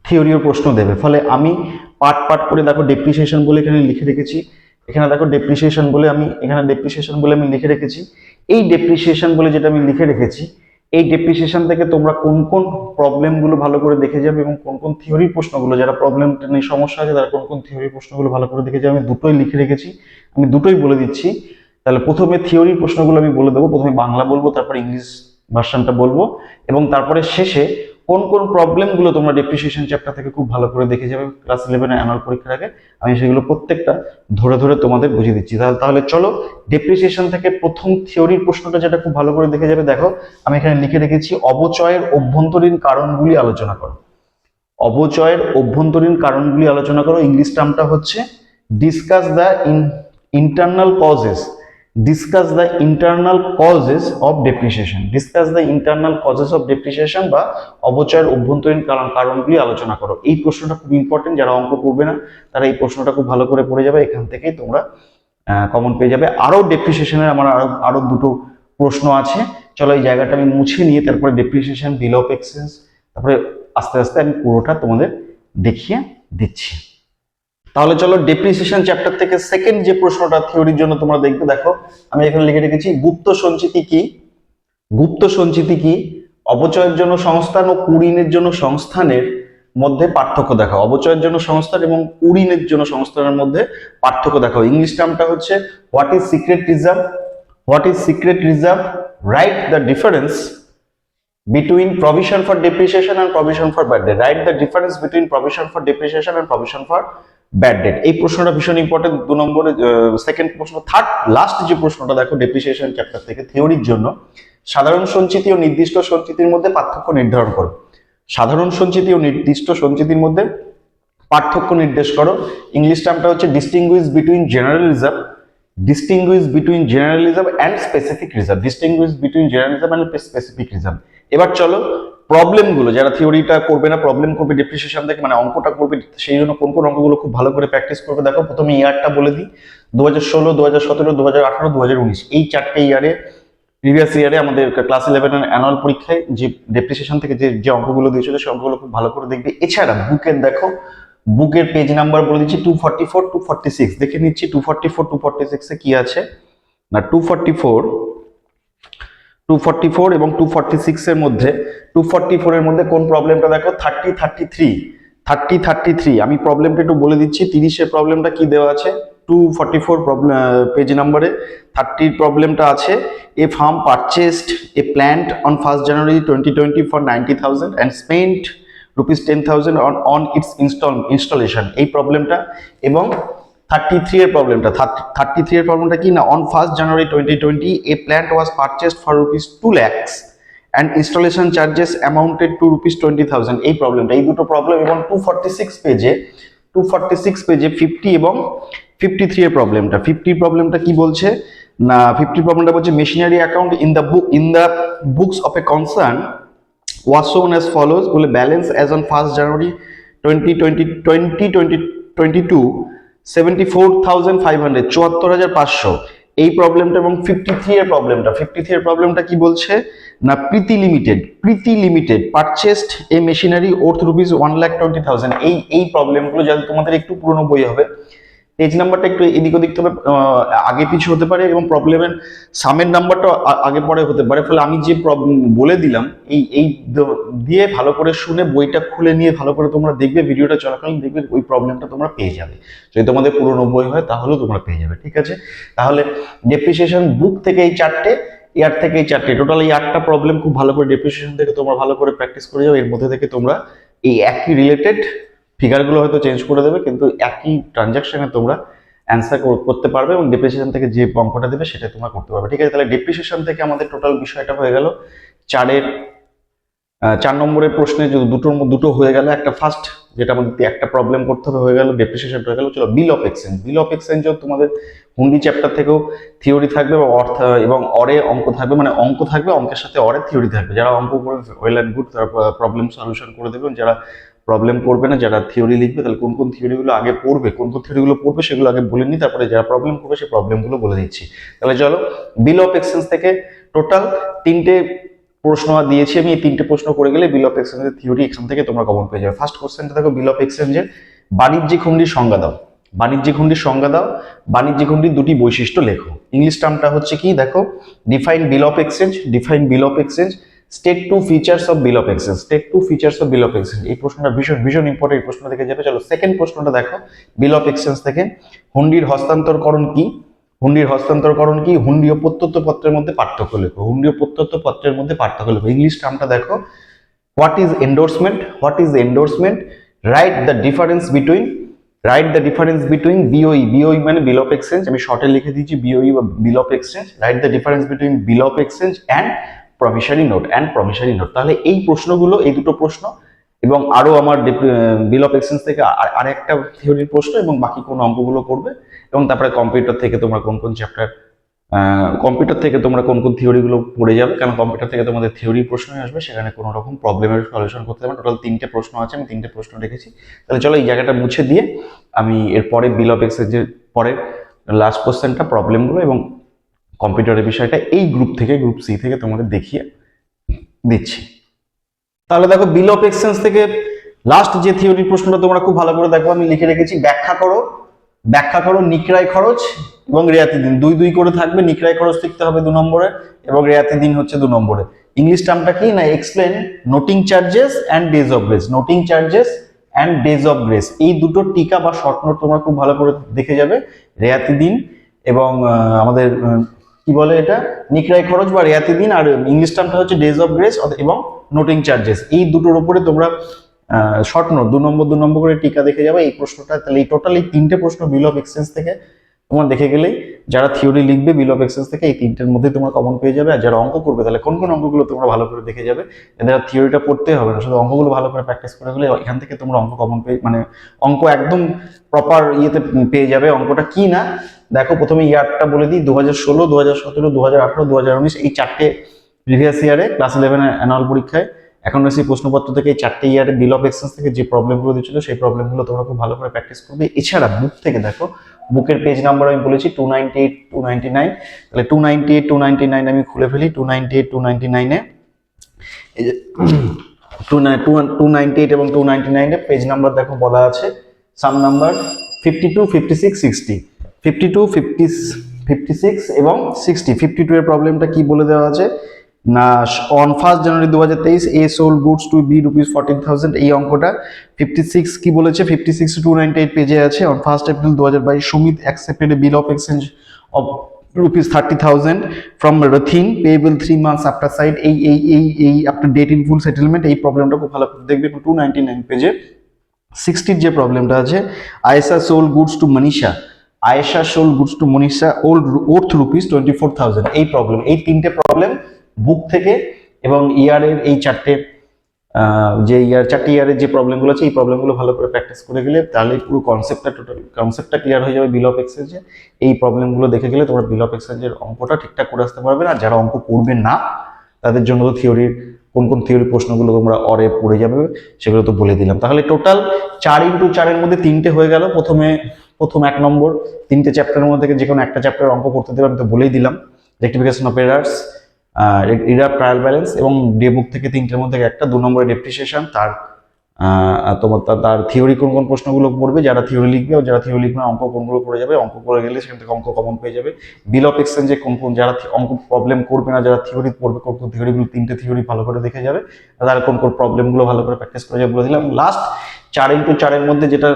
থিওরিও প্রশ্ন দেবে। ফলে আমি পার্ট করে দেখো ডেপ্রিসিয়েশন বলে এখানে লিখে রেখেছি। এখানে দেখো ডেপ্রিসিয়েশন বলে আমি লিখে রেখেছি। এই ডেপ্রিসিয়েশন বলে যেটা আমি লিখে রেখেছি, এই ডেপ্রিসিয়েশন থেকে তোমরা কোন কোন প্রবলেমগুলো ভালো করে দেখে যাবে এবং কোন কোন থিওরির প্রশ্নগুলো, যারা প্রবলেম নিয়ে সমস্যা আছে তারা কোন কোন থিওরির প্রশ্নগুলো ভালো করে দেখে যাবে, আমি দুটোই লিখে রেখেছি। আমি দুটোই বলে দিচ্ছি। তাহলে প্রথমে থিওরির প্রশ্নগুলো আমি বলে দেবো, প্রথমে বাংলা বলবো, তারপর ইংলিশ ভার্সনটা বলবো এবং তারপরে শেষে কোন কোন প্রবলেমগুলো তোমরা ডেপ্রিসিয়েশন চ্যাপ্টার থেকে খুব ভালো করে দেখে যাবে ক্লাস 11 অ্যানুয়াল পরীক্ষার আগে, আমি সেগুলো প্রত্যেকটা ধরে তোমাদের বুঝিয়ে দিচ্ছি। তাহলে চলো ডেপ্রিসিয়েশন থেকে প্রথম থিওরির প্রশ্নটা যেটা খুব ভালো করে দেখে যাবে, দেখো আমি এখানে লিখে রেখেছি, অবচয়ের অভ্যন্তরীণ কারণগুলি আলোচনা করো। অবচয়ের অভ্যন্তরীণ কারণগুলি আলোচনা করো। ইংলিশ টার্মটা হচ্ছে discuss the internal causes of depreciation বা অবচয়ের অভ্যন্তরীণ কারণগুলি আলোচনা করো। এই প্রশ্নটা খুব ইম্পর্টেন্ট, যারা অঙ্ক করবে না তারা এই প্রশ্নটা খুব ভালো করে পড়ে যাবে, এখান থেকেই তোমরা কমন পেয়ে যাবে। আরো ডেপ্রিসিয়েশনের আমার আরো দুটো প্রশ্ন আছে, চলো এই জায়গাটা আমি মুছে নিয়ে তারপরে ডেপ্রিসিয়েশন, বিল অফ এক্সচেঞ্জ, তারপরে আস্তে আস্তে আমি পুরোটা তোমাদের দেখিয়ে দিচ্ছি। তাহলে চলো ডেপ্রিসিয়েশন চ্যাপ্টার থেকে সেকেন্ড যে প্রশ্নটা থিওরির জন্য তোমরা দেখবে, দেখো আমি এখানে লিখে রেখেছি, গুপ্ত সঞ্চিতি কি, অবচয়ের জন্য সংস্থান ও কুঋণের জন্য সংস্থানের মধ্যে পার্থক্য দেখাও। অবচয়ের জন্য সংস্থান এবং কুঋণের জন্য সংস্থানের মধ্যে পার্থক্য দেখাও। ইংলিশ টার্মটা হচ্ছে what is secret reserve, right the difference between provision for depreciation and provision for bad debt. Write the difference between provision for depreciation and provision for bad debt. এই প্রশ্নটা ভীষণ ইম্পর্টেন্ট। 2 নম্বরে সেকেন্ড প্রশ্ন। Third last যে প্রশ্নটা দেখো depreciation chapter থেকে থিওরির জন্য, সাধারণ সঞ্চিতি ও নির্দিষ্ট সঞ্চিতির মধ্যে পার্থক্য নির্ধারণ করো। সাধারণ সঞ্চিতি ও নির্দিষ্ট সঞ্চিতির মধ্যে পার্থক্য নির্দেশ করো। ইংলিশ টার্মটা হচ্ছে distinguish between general reserve and specific reserve. এবার চলো প্রবলেমগুলো, যারা থিওরিটা করবে না প্রবলেম করবে ডেপ্রিসিয়েশন থেকে, মানে অঙ্কটা করবে, সেই জন্য কোন কোন অঙ্কগুলো খুব ভালো করে প্র্যাকটিস করবে দেখো। প্রথমে ইয়ারটা বলে দিই, 2016, 2017, 2018, 2019, এই চারটে প্রিভিয়াস ইয়ারে আমাদের ক্লাস 11 এর অ্যানুয়াল পরীক্ষায় যে ডেপ্রিসিয়েশন থেকে যে অঙ্কগুলো দিয়েছিল সেই অঙ্কগুলো খুব ভালো করে দেখবে। এছাড়া বুকের পেজ নাম্বার বলে দিচ্ছি 244, 246, দেখে নিচ্ছি 244, 246 এ কি আছে না, 244 এবং 246 এর মধ্যে 244 এর মধ্যে কোন প্রবলেমটা দেখো, 33। আমি প্রবলেমটা একটু বলে দিচ্ছি। 30 এর প্রবলেমটা কি দেওয়া আছে, 244 পেজ নাম্বারে 30 প্রবলেমটা আছে, a firm purchased a plant on 1st January 2020 for 90,000 and spent ₹10,000 on its installation, এই প্রবলেমটা। এবং 33 এর প্রবলেমটা কি না, on 1st January 2020 a plant was purchased for ₹2 lakhs and installation charges amounted to ₹20,000, এই প্রবলেমটা। এই দুটো প্রবলেম এবং 246 পেজে 50 এবং 53 এর প্রবলেমটা। 50 প্রবলেমটা কি বলছে না, 50 প্রবলেমটা বলছে machinery account in the books of A concern was shown as follows, বলে balance as on 1st January 2022 74,500, 74,500, এই প্রবলেমটা। এবং 53 এর প্রবলেমটা কি বলছে না, প্রীতি লিমিটেড পারচেসড এ মেশিনারি ওর্থ ₹1,20,000, এই প্রবলেমগুলো যাদের তোমাদের একটু পুরনো বই হবে, পেজ নাম্বারটা একটু এদিক ওদিক তবে আগে পিছু হতে পারে এবং প্রবলেমের সামের নাম্বারটা আগে পরে হতে পারে। ফলে আমি যে বলে দিলাম এই দিয়ে ভালো করে শুনে বইটা খুলে নিয়ে ভালো করে তোমরা দেখবে, ভিডিওটা চলাকালীন দেখবে, ওই প্রবলেমটা তোমরা পেয়ে যাবে। যদি তোমাদের পুরনো বই হয় তাহলেও তোমরা পেয়ে যাবে। ঠিক আছে, তাহলে ডেপ্রিসিয়েশন বুক থেকে এই চারটে, ইয়ার থেকে এই চারটে, টোটাল এই 8টা প্রবলেম খুব ভালো করে ডেপ্রিসিয়েশন থেকে তোমরা ভালো করে প্র্যাকটিস করে যাও। এর মধ্যে থেকে তোমরা এই একই রিলেটেড ফিগারগুলো হয়তো চেঞ্জ করে দেবে, কিন্তু একই ট্রানজাকশনে তোমরা অ্যান্সার করতে পারবে এবং ডেপ্রিসিয়েশন থেকে যে অঙ্কটা দেবে সেটা তোমরা করতে পারবে। ঠিক আছে, তাহলে ডেপ্রিসিয়েশন থেকে আমাদের টোটাল বিষয়টা হয়ে গেল 4-এর 4 নম্বরের প্রশ্নে যদি দুটো হয়ে গেল, একটা ফার্স্ট যেটা আমাদের একটা প্রবলেম করতে হবে হয়ে গেল, ডেপ্রিসিয়েশন হয়ে গেল। চলো bill of exchange. Bill of এক্সচেঞ্জও তোমাদের হুন্ডি চ্যাপ্টার থেকেও থিওরি থাকবে এবং অরে অঙ্ক থাকবে, মানে অঙ্ক থাকবে, অঙ্কের সাথে অরে থিওরি থাকবে। যারা অঙ্ক করে ওয়েল অ্যান্ড গুড, তারা প্রবলেম সলিউশন করে দেবেন। যারা প্রবলেম করবে না, যারা থিওরি লিখবে, তাহলে কোন কোন থিওরিগুলো আগে পড়বে, কোন কোন থিওরিগুলো পড়বে সেগুলো আগে বলে নিই, তারপরে যারা প্রবলেম করবে সেই প্রবলেমগুলো বলে দিচ্ছি। তাহলে চলো, বিল অফ এক্সচেঞ্জ থেকে টোটাল 3টে প্রশ্ন দিয়েছি আমি। এই 3টে প্রশ্ন করে গেলে বিল অফ এক্সচেঞ্জের থিওরি এখান থেকে তোমরা কমন পেয়ে যাবে। ফার্স্ট কোশ্চেনটা দেখো, বিল অফ এক্সচেঞ্জের বাণিজ্যিক হুন্ডির সংজ্ঞা দাও। বাণিজ্যিক হুন্ডির সংজ্ঞা দাও। বাণিজ্যিক হুন্ডির দুটি বৈশিষ্ট্য লেখো। ইংলিশ টার্মটা হচ্ছে কি দেখো, define bill of exchange. Define bill of exchange. State two features of bill of exchange. State two features of bill of exchange. এই প্রশ্নটা ভীষণ ভীষণ ইম্পর্টেন্ট। এই প্রশ্ন থেকে যাবে। চলো সেকেন্ড প্রশ্নটা দেখো, বিল অফ এক্সচেঞ্জ থেকে হুন্ডির হস্তান্তরকরণ কি? হুন্ডির হস্তান্তরকরণ কি? হুন্ডি ও প্রত্যত্ত পত্রের মধ্যে পার্থক্য লেখো। হুন্ডি ও প্রত্যত্ত পত্রের মধ্যে পার্থক্য লেখো। ইংলিশ টার্মটা দেখো, what is endorsement? What is endorsement? Right the difference between BOE. BOE মানে বিল অফ এক্সচেঞ্জ, আমি শর্টে লিখে দিয়েছি বিওই বা bill of exchange. Right the difference between bill of exchange and promissory note. তাহলে এই প্রশ্নগুলো, এই দুটো প্রশ্ন এবং আরো আমার বিল অফ এক্সচেঞ্জ থেকে আরেকটা থিওরির প্রশ্ন এবং বাকি কোন অঙ্কগুলো করবে। এবং তারপরে কম্পিউটার থেকে তোমরা কোন কোন থিওরিগুলো পড়ে যাবে, কারণ কম্পিউটার থেকে তোমাদের থিওরি প্রশ্নই আসবে, সেখানে কোনো রকম প্রবলেমের সলিউশন করতে হবে। টোটাল 3টে প্রশ্ন আছে, আমি 3টে প্রশ্ন রেখেছি। তাহলে চলো এই জায়গাটা মুছে দিয়ে আমি এরপরে বিল অফ এক্সচেঞ্জের পরে লাস্ট কোশ্চেনটা, প্রবলেমগুলো এবং কম্পিউটারের বিষয়টা এই গ্রুপ সি থেকে তোমাদের দেখিয়ে দিচ্ছি। তাহলে দেখো, বিল অফ এক্সচেঞ্জ থেকে লাস্ট যে থিওরি প্রশ্নটা তোমরা খুব ভালো করে দেখো, আমি লিখে রেখেছি, ব্যাখ্যা করো নিক্রয় খরচ এবং রেয়াতি দিন। দুই দুই করে থাকবে। নিক্রয় খরচ লিখতে হবে 2 নম্বরে এবং রেয়াতি দিন হচ্ছে 2 নম্বরে। ইংলিশ টার্মটা কি না, explain noting charges and days of grace. Noting charges and days of grace, এই দুটো টিকা বা শর্ট নোট তোমরা খুব ভালো করে দেখে যাবে। রেয়াতি দিন এবং আমাদের কি বলে এটা, নিক্রয় খরচ বা রেয়াতি দিন, আর ইংলিশ টার্মটা হচ্ছে ডেজ অফ গ্রেস এবং নোটিং চার্জেস। এই দুটোর উপরে তোমরা শর্ট নোট 2 নম্বর করে টিকা দেখে যাবে এই প্রশ্নটা। তাহলে এই টোটাল এই 3টে প্রশ্ন বিল অফ এক্সচেঞ্জ থেকে তোমার দেখে গেলেই, যারা থিওরি লিখবে বিল অফ এক্সচেঞ্জ থেকে এই 3টের মধ্যে তোমরা কমন পেয়ে যাবে। আর যারা অঙ্ক করবে, তাহলে কোন কোন অঙ্কগুলো তোমরা ভালো করে দেখে যাবে। এদের থিওরিটা পড়তে হবে না, শুধু অঙ্কগুলো ভালো করে প্র্যাকটিস করে গেলে এখান থেকে তোমরা অঙ্ক কমন পেয়ে, মানে অঙ্ক একদম প্রপার ইয়েতে পেয়ে যাবে। অঙ্কটা কি না দেখো, প্রথমে ইয়ারটা বলে দিই, 2016, 2017, 2018, 2019 এই 4টে প্রিভিয়াস ইয়ারে ক্লাস 11 অ্যানুয়াল পরীক্ষায় অ্যাকাউন্টেন্সি প্রশ্নপত্র থেকে এই 4টে ইয়ারে বিল অফ এক্সচেঞ্জ থেকে যে প্রবলেমগুলো দিচ্ছিল, সেই প্রবলেমগুলো তোমরা খুব ভালো করে প্র্যাকটিস করবে। এছাড়া বুক থেকে দেখো, বুকের পেজ নাম্বার আমি বলেছি 298, 299। তাহলে 298, 299 আমি খুলে ফেলি। 298, 299 এই যে 298 এবং 299 পেজ নাম্বার দেখো বলা আছে, সাম নাম্বার 52, 56, 60, 52, 56 এবং 60। 52 এর প্রবলেমটা কি বলে দেওয়া আছে না, on 1st January 2023 A sold goods to B ₹14,000, এই অঙ্কটা। 56 কি বলেছে, 56 298 পেজে আছে। On 1st April 2022 Sumit accepted a bill of exchange of ₹30,000 from Rathin payable 3 months after sight. এই after date in full settlement. এই প্রবলেমটা খুব ভালো করে দেখবে 299 পেজে। 60 যে প্রবলেমটা আছে, Ayesha sold goods two Manisha, Ayesha sold goods two Manisha worth ₹24,000। এই প্রবলেম, এই 3টে প্রবলেম বুক থেকে এবং ইয়ারের এই 4টে ইয়ারের যে প্রবলেমগুলো আছে, এই প্রবলেমগুলো ভালো করে প্র্যাকটিস করে গেলে তাহলে পুরো কনসেপ্টটা ক্লিয়ার হয়ে যাবে বিল অফ এক্সচেঞ্জে। এই প্রবলেমগুলো দেখে গেলে তোমরা বিল অফ এক্সচেঞ্জের অঙ্কটা ঠিকঠাক করে আসতে পারবে। আর যারা অঙ্ক করবে না, তাদের জন্য তো থিওরির কোন থিওরি প্রশ্নগুলো তোমরা অরে পড়ে যাবে সেগুলো তো বলে দিলাম। তাহলে টোটাল 4x4 এর মধ্যে 3টে হয়ে গেল। প্রথম 1 নম্বর 3টে চ্যাপ্টারের মধ্যে থেকে যে কোনো একটা চ্যাপ্টার অঙ্ক করতে দেবে, আমি তো বলেই দিলাম। Rectification of errors, error trial balance এবং ডে বুক থেকে 3টের মধ্যে একটা। 2 নম্বরে ডেপ্রিসিয়েশন, তার থিওরি কোন কোন প্রশ্নগুলো পড়বে, যারা থিওরি লিখবে ও যারা থিওরি লিখবে অঙ্ক কোনগুলো পড়ে যাবে। অঙ্ক করে গেলে সেখান থেকে অঙ্ক কমন পেয়ে যাবে। বিল অফ এক্সচেঞ্জে কোন যারা অঙ্ক প্রবলেম করবে না, যারা থিওরি পড়বে, কোন থিওরিগুলো 3টে থিওরি ভালো করে দেখে যাবে, তারা কোন প্রবলেমগুলো ভালো করে প্র্যাকটিস করে যাবে বলে দিলাম। লাস্ট 4x4 এর মধ্যে যেটা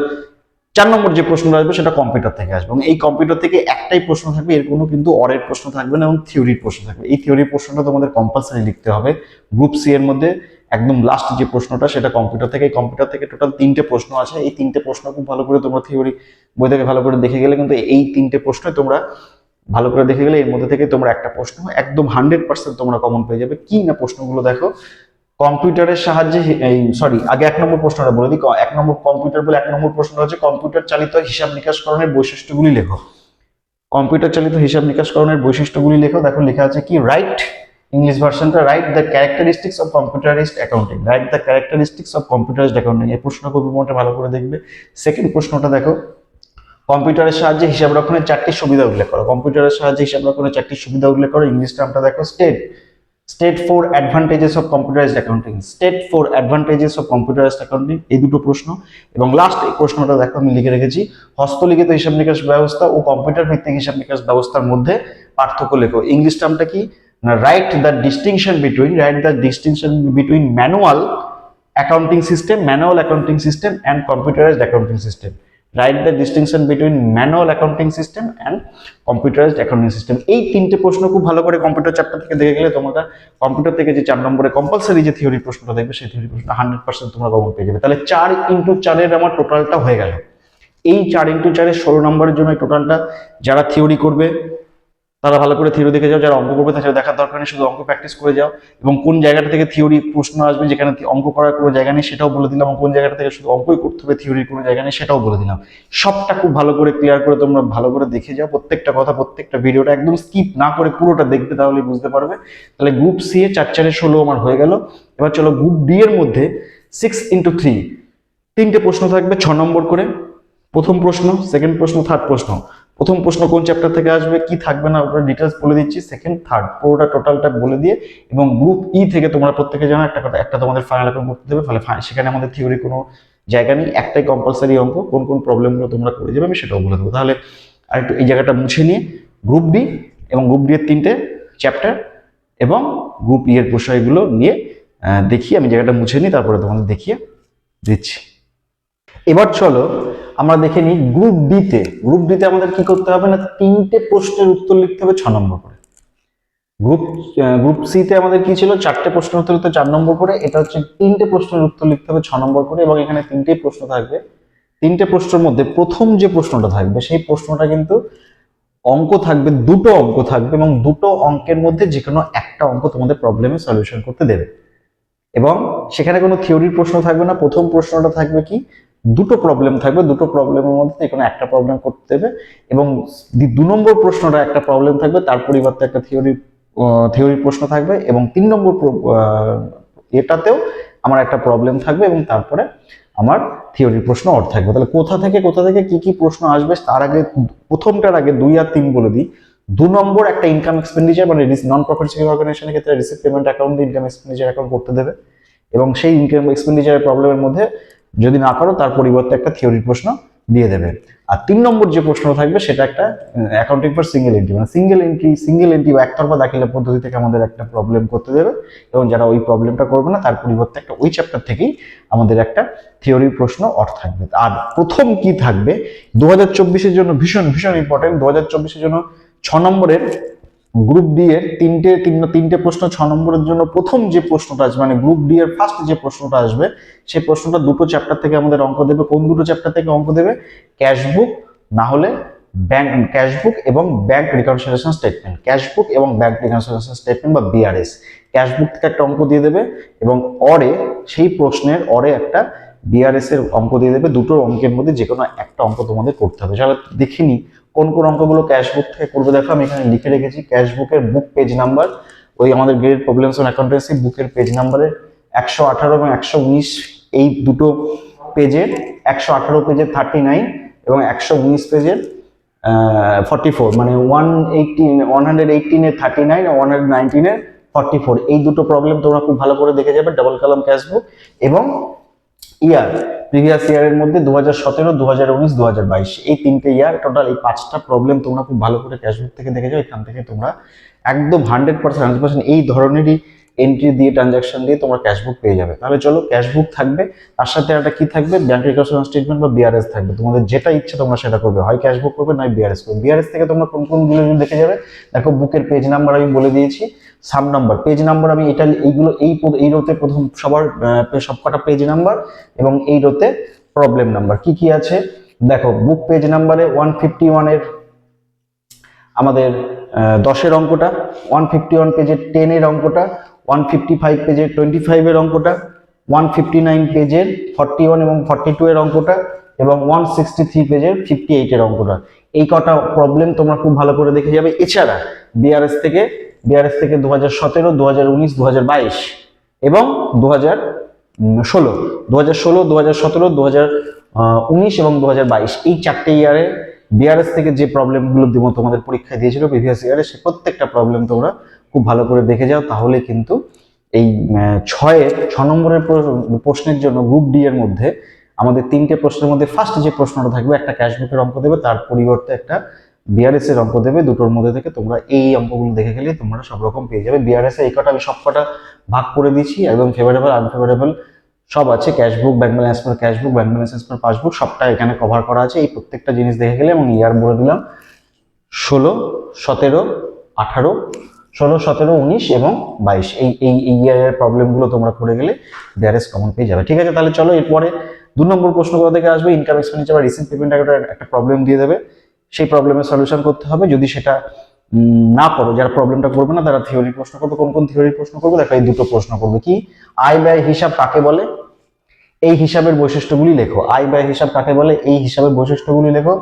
4 নম্বর যে প্রশ্নটা আসবে সেটা কম্পিউটার থেকে আসবে এবং এই কম্পিউটার থেকে একটাই প্রশ্ন থাকবে, এর কোনো কিন্তু অরের প্রশ্ন থাকবে না এবং থিওরির প্রশ্ন থাকবে। এই থিওরির প্রশ্নটা তোমাদের কম্পালসারি লিখতে হবে। গ্রুপ সি এর মধ্যে একদম লাস্ট যে প্রশ্নটা সেটা কম্পিউটার থেকে। কম্পিউটার থেকে টোটাল 3টে প্রশ্ন আছে। এই 3টে প্রশ্ন খুব ভালো করে তোমরা থিওরি বই থেকে ভালো করে দেখে গেলে কিন্তু এই 3টে প্রশ্ন তোমরা ভালো করে দেখে গেলে এর মধ্যে থেকে তোমরা একটা প্রশ্ন একদম 100% তোমরা কমন পেয়ে যাবে। কি না প্রশ্নগুলো দেখো, কম্পিউটারের সাহায্যে আগে 1 নম্বর প্রশ্নটা বলে দিই। 1 নম্বর কম্পিউটার বলে 1 নম্বর প্রশ্নটা হচ্ছে কম্পিউটার চালিত হিসাব নিকাশকরণের বৈশিষ্ট্যগুলি লেখো। কম্পিউটার চালিত হিসাব নিকাশকরণের বৈশিষ্ট্যগুলি লেখো। দেখো লেখা আছে কি, রাইট, ইংলিশ ভার্সনটা, right the characteristics of computerised accounting. Right the characteristics of computerised accounting, এই প্রশ্ন খুব ইম্পর্টেন্ট, ভালো করে দেখবে। সেকেন্ড প্রশ্নটা দেখো, কম্পিউটারের সাহায্যে হিসাব রক্ষণের 4টি সুবিধা উল্লেখ করো। কম্পিউটারের সাহায্যে হিসাব রক্ষণের 4টি সুবিধা উল্লেখ করো। ইংলিশ টার্মটা দেখো, state 4 advantages of computerised accounting. State 4 advantages of computerised accounting, এই দুটো প্রশ্ন। এবং লাস্ট এই প্রশ্নটা দেখো, আমি লিখে রেখেছি, হস্তলিখিত হিসাব নিকাশ ব্যবস্থা ও কম্পিউটার ভিত্তিক হিসাব নিকাশ ব্যবস্থার মধ্যে পার্থক্য লেখো। ইংলিশ টার্মটা কি না, write the distinction between manual accounting system and computerised accounting system. Write the distinction between manual accounting system and computerised accounting system. এই 3টে প্রশ্ন খুব ভালো করে কম্পিউটার চ্যাপ্টার থেকে দেখে গেলে তোমরা কম্পিউটার থেকে যে 4 নম্বরে কম্পালসারি যে থিওরি প্রশ্নটা দেখবে, সেই থিওরি প্রশ্নটা 100% তোমরা কমন পেয়ে যাবে। তাহলে 4x4 এর আমার টোটালটা হয়ে গেল। এই 4x4 এর 16 নম্বরের জন্য টোটালটা যারা থিওরি করবে তারা ভালো করে থিওরি দেখে যাও, যারা অঙ্ক করবে তারা দেখার দরকার নেই, শুধু অঙ্ক প্র্যাকটিস করে যাও। এবং কোন জায়গাটা থেকে থিওরি প্রশ্ন আসবে, যেখানে অঙ্ক করার কোনো জায়গা নেই সেটাও বলে দিলাম, এবং কোন জায়গাটা থেকে শুধু অঙ্কই করতে হবে, থিওরির কোনো জায়গা নেই সেটাও বলে দিলাম। সবটা খুব ভালো করে ক্লিয়ার করে তোমরা ভালো করে দেখে যাও, প্রত্যেকটা কথা, প্রত্যেকটা ভিডিওটা একদম স্কিপ না করে পুরোটা দেখবে, তাহলেই বুঝতে পারবে। তাহলে গ্রুপ সি এ 4×4=16 আমার হয়ে গেল। এবার চলো গ্রুপ ডি এর মধ্যে 6×3 3টে প্রশ্ন থাকবে 6 নম্বর করে। প্রথম প্রশ্ন, সেকেন্ড প্রশ্ন, থার্ড প্রশ্ন। প্রথম প্রশ্ন কোন চ্যাপ্টার থেকে আসবে, কি থাকবে না, ওটা ডিটেলস বলে দিচ্ছি। সেকেন্ড, থার্ড পুরোটা টোটালটা বলে দিয়ে, এবং গ্রুপ ই থেকে তোমরা প্রত্যেকে জানো একটা তোমাদের ফাইনাল অ্যাকাউন্ট করতে দেবে। ফলে সেখানে আমাদের থিওরি কোনো জায়গা নেই, একটাই কম্পালসারি অঙ্ক। কোন কোন প্রবলেমগুলো তোমরা করে যাবে আমি সেটাও বলে দেবো। তাহলে আরেকটু এই জায়গাটা মুছে নিয়ে গ্রুপ ডি এবং গ্রুপ ডি এর 3টে চ্যাপ্টার এবং গ্রুপ ই এর বিষয়গুলো নিয়ে দেখি, আমি জায়গাটা মুছে নিই, তারপরে তোমাদের দেখিয়ে দিচ্ছি। এবার চলো আমরা দেখে নিই গ্রুপ ডিতে। গ্রুপ ডিতে আমাদের কি করতে হবে না, 3টে প্রশ্নের উত্তর লিখতে হবে 6 নম্বর করে। গ্রুপ সি তে আমাদের কি ছিল, 4টে প্রশ্নের উত্তর লিখতে 4 নম্বর করে। এটা হচ্ছে 3টে প্রশ্নের উত্তর লিখতে হবে 6 নম্বর করে, এবং এখানে 3টেই প্রশ্ন থাকবে। 3টে প্রশ্নের মধ্যে প্রথম যে প্রশ্নটা থাকবে, সেই প্রশ্নটা কিন্তু অঙ্ক থাকবে, 2টো অঙ্ক থাকবে, এবং 2টো অঙ্কের মধ্যে যে কোনো একটা অঙ্ক তোমাদের প্রবলেমে সলিউশন করতে দেবে। এবং সেখানে কোনো থিওরির প্রশ্ন থাকবে না। প্রথম প্রশ্নটা থাকবে কি, 2টো প্রবলেম থাকবে, 2টো প্রবলেমের মধ্যে যে কোনো একটা প্রবলেম করতে দেবে। এবং 2 নম্বর প্রশ্নটা একটা প্রবলেম থাকবে, তার পরিবর্তে একটা থিওরির প্রশ্ন থাকবে। এবং 3 নম্বর এটাতেও আমার একটা প্রবলেম থাকবে, এবং তারপরে আমার থিওরির প্রশ্ন অর্থ থাকবে। তাহলে কোথা থেকে কি কি প্রশ্ন আসবে, তার আগে প্রথমটার আগে 2 আর 3 বলে দিই। 2 নম্বর একটা ইনকাম এক্সপেন্ডিচার, মানে নন প্রফিট শেয়ারিং অর্গানাইজেশনের ক্ষেত্রে রিসিপ্ট পেমেন্ট অ্যাকাউন্ট দিয়ে ইনকাম এক্সপেন্ডিচার অ্যাকাউন্ট করতে দেবে, এবং সেই ইনকাম এক্সপেন্ডিচারের প্রবলেমের মধ্যে যদি না করো তার পরিবর্তে একটা থিওরির প্রশ্ন দিয়ে দেবে। আর 3 নম্বর যে প্রশ্ন থাকবে সেটা একটা অ্যাকাউন্টিং ফর সিঙ্গেল এন্ট্রি, মানে সিঙ্গেল এন্ট্রি বা একতরফা দাখিলা পদ্ধতি থেকে আমাদের একটা প্রবলেম করতে দেবে, এবং যারা ওই প্রবলেমটা করবে না তার পরিবর্তে একটা ওই চ্যাপ্টার থেকেই আমাদের একটা থিওরির প্রশ্ন থাকবে। আর প্রথম কি থাকবে 2024-এর জন্য ভীষণ ভীষণ ইম্পর্টেন্ট, 2024-এর জন্য 6 নম্বরের গ্রুপ ডি এর তিনটে প্রশ্ন 6 নম্বরের জন্য প্রথম যে প্রশ্নটা আসবে, মানে গ্রুপ ডি এর ফার্স্ট যে প্রশ্নটা আসবে, সেই প্রশ্নটা 2টো চ্যাপ্টার থেকে আমাদের অঙ্ক দেবে। কোন 2টো চ্যাপ্টার থেকে অঙ্ক দেবে, ক্যাশবুক না হলে ক্যাশবুক এবং ব্যাংক রিকনসিলিয়েশন স্টেটমেন্ট, ক্যাশবুক এবং ব্যাংক রিকনসিলিয়েশন স্টেটমেন্ট বা বিআরএস। ক্যাশবুক থেকে একটা অঙ্ক দিয়ে দেবে, এবং সেই প্রশ্নের একটা বিআরএস এর অঙ্ক দিয়ে দেবে। 2টো অঙ্কের মধ্যে যে কোনো একটা অঙ্ক তোমাদের করতে হবে। চলো দেখিনি কোন কোন অঙ্কগুলো ক্যাশবুক থেকে করবে। দেখো আমি এখানে লিখে রেখেছি ক্যাশবুকের বুক পেজ নাম্বার, ওই আমাদের গ্রেড প্রবলেমস অন অ্যাকাউন্টেন্সি বুকের পেজ নাম্বারের 118 এবং 119, এই দুটো পেজের 118 পেজের 39 এবং 119 পেজের 44, মানে 118 এর 39 আর 119 এর 44, এই দুটো প্রবলেম তোমরা খুব ভালো করে দেখে যাবে। ডাবল কলাম ক্যাশবুক এবং প্রিভিয়াস ইয়ারের মধ্যে 2017, 2019, 2022, এই 3টে ইয়ার টোটাল, এই 5টা প্রবলেম তোমরা খুব ভালো করে ক্যাশবুক থেকে দেখে যাও। এখান থেকে তোমরা একদম 100% এই ধরনেরই এন্ট্রি দিয়ে, ট্রানজাকশন দিয়ে তোমরা ক্যাশবুক পেয়ে যাবে। তাহলে চলো, ক্যাশবুক থাকবে, তার সাথে একটা কি থাকবে, ব্যাংক রিকনসিলিয়েশন স্টেটমেন্ট বা বিআরএস থাকবে। তোমাদের যেটা ইচ্ছে তোমরা সেটা করবে, হয় ক্যাশবুক করবে নয় বিআরএস করবে। বিআরএস থেকে তোমরা কোন কোনগুলো দেখে যাবে, দেখো বুকের পেজ নাম্বার আমি বলে দিয়েছি, সাব নাম্বার, পেজ নাম্বার আমি এইগুলো এই রোতে প্রথম সবকটা পেজ নাম্বার, এবং এই রোতে প্রবলেম নাম্বার কি কি আছে দেখো। বুক পেজ নাম্বারে 151 এর আমাদের 10-এর অঙ্কটা, 151 পেজের 10-এর অঙ্কটা, 155 পেজের 25 এর অঙ্কটা, 159 পেজের 41 এবং 42 এর অঙ্কটা, এবং 163 পেজের 58 এর অঙ্কটা। এই কটা প্রবলেম তোমরা খুব ভালো করে দেখে যাবে। এছাড়া বিআরএস থেকে 2017, 2019, 2022 এবং 2016, 2017, 2019 এবং 2022 এই 4টে ইয়ারে বিআরএস থেকে যে প্রবলেমগুলো তোমাদের পরীক্ষায় দিয়েছিল প্রিভিয়াস ইয়ারে, সে প্রত্যেকটা প্রবলেম তোমরা খুব ভালো করে দেখে যাও, তাহলে কিন্তু এই 6 নম্বরের প্রশ্নের জন্য গ্রুপ ডি এর মধ্যে আমাদের 3টে প্রশ্নের মধ্যে ফার্স্ট যে প্রশ্নটা থাকবে একটা ক্যাশবুকের অঙ্ক দেবে, তার পরিবর্তে একটা বিআরএস এর অঙ্ক দেবে। দুটোর মধ্যে থেকে তোমরা এই অঙ্কগুলো দেখে গেলে তোমরা সব রকম পেয়ে যাবে। বিআরএস এ এই কটা আমি সব কটা ভাগ করে দিয়েছি, একদম ফেভারেবল আনফেভারেবল সব আছে। ক্যাশবুক, ব্যাংক ব্যালেন্স পার ক্যাশবুক, ব্যাংক ব্যালেন্স পার পাসবুক সবটা এখানে কভার করা আছে। এই প্রত্যেকটা জিনিস দেখে গেলে, এবং ইয়ার বলে দিলাম 16, 17, 18, 16, 17, 19 এবং 22 এই ইয়ারের প্রবলেমগুলো তোমরা করে গেলে বিআরএস কমন পেয়ে যাবে। ঠিক আছে, তাহলে চলো এরপরে 2 নম্বর প্রশ্ন কোথা থেকে আসবে, ইনকাম এক্সপেন্ডিচার বা রিসিভ পেমেন্ট একটা প্রবলেম দিয়ে দেবে, সেই প্রবলেমের সলিউশন করতে হবে। যদি সেটা না করো, যারা প্রবলেমটা করবে না তারা থিওরি প্রশ্ন করবে। কোন কোন থিওরি প্রশ্ন করবে দেখো, এই দুটো প্রশ্ন করবে। কি আয় ব্যয় হিসাব কাকে বলে, এই হিসাবের বৈশিষ্ট্যগুলি লেখো। আয় ব্যয় হিসাব কাকে বলে, এই হিসাবের বৈশিষ্ট্যগুলি লেখো।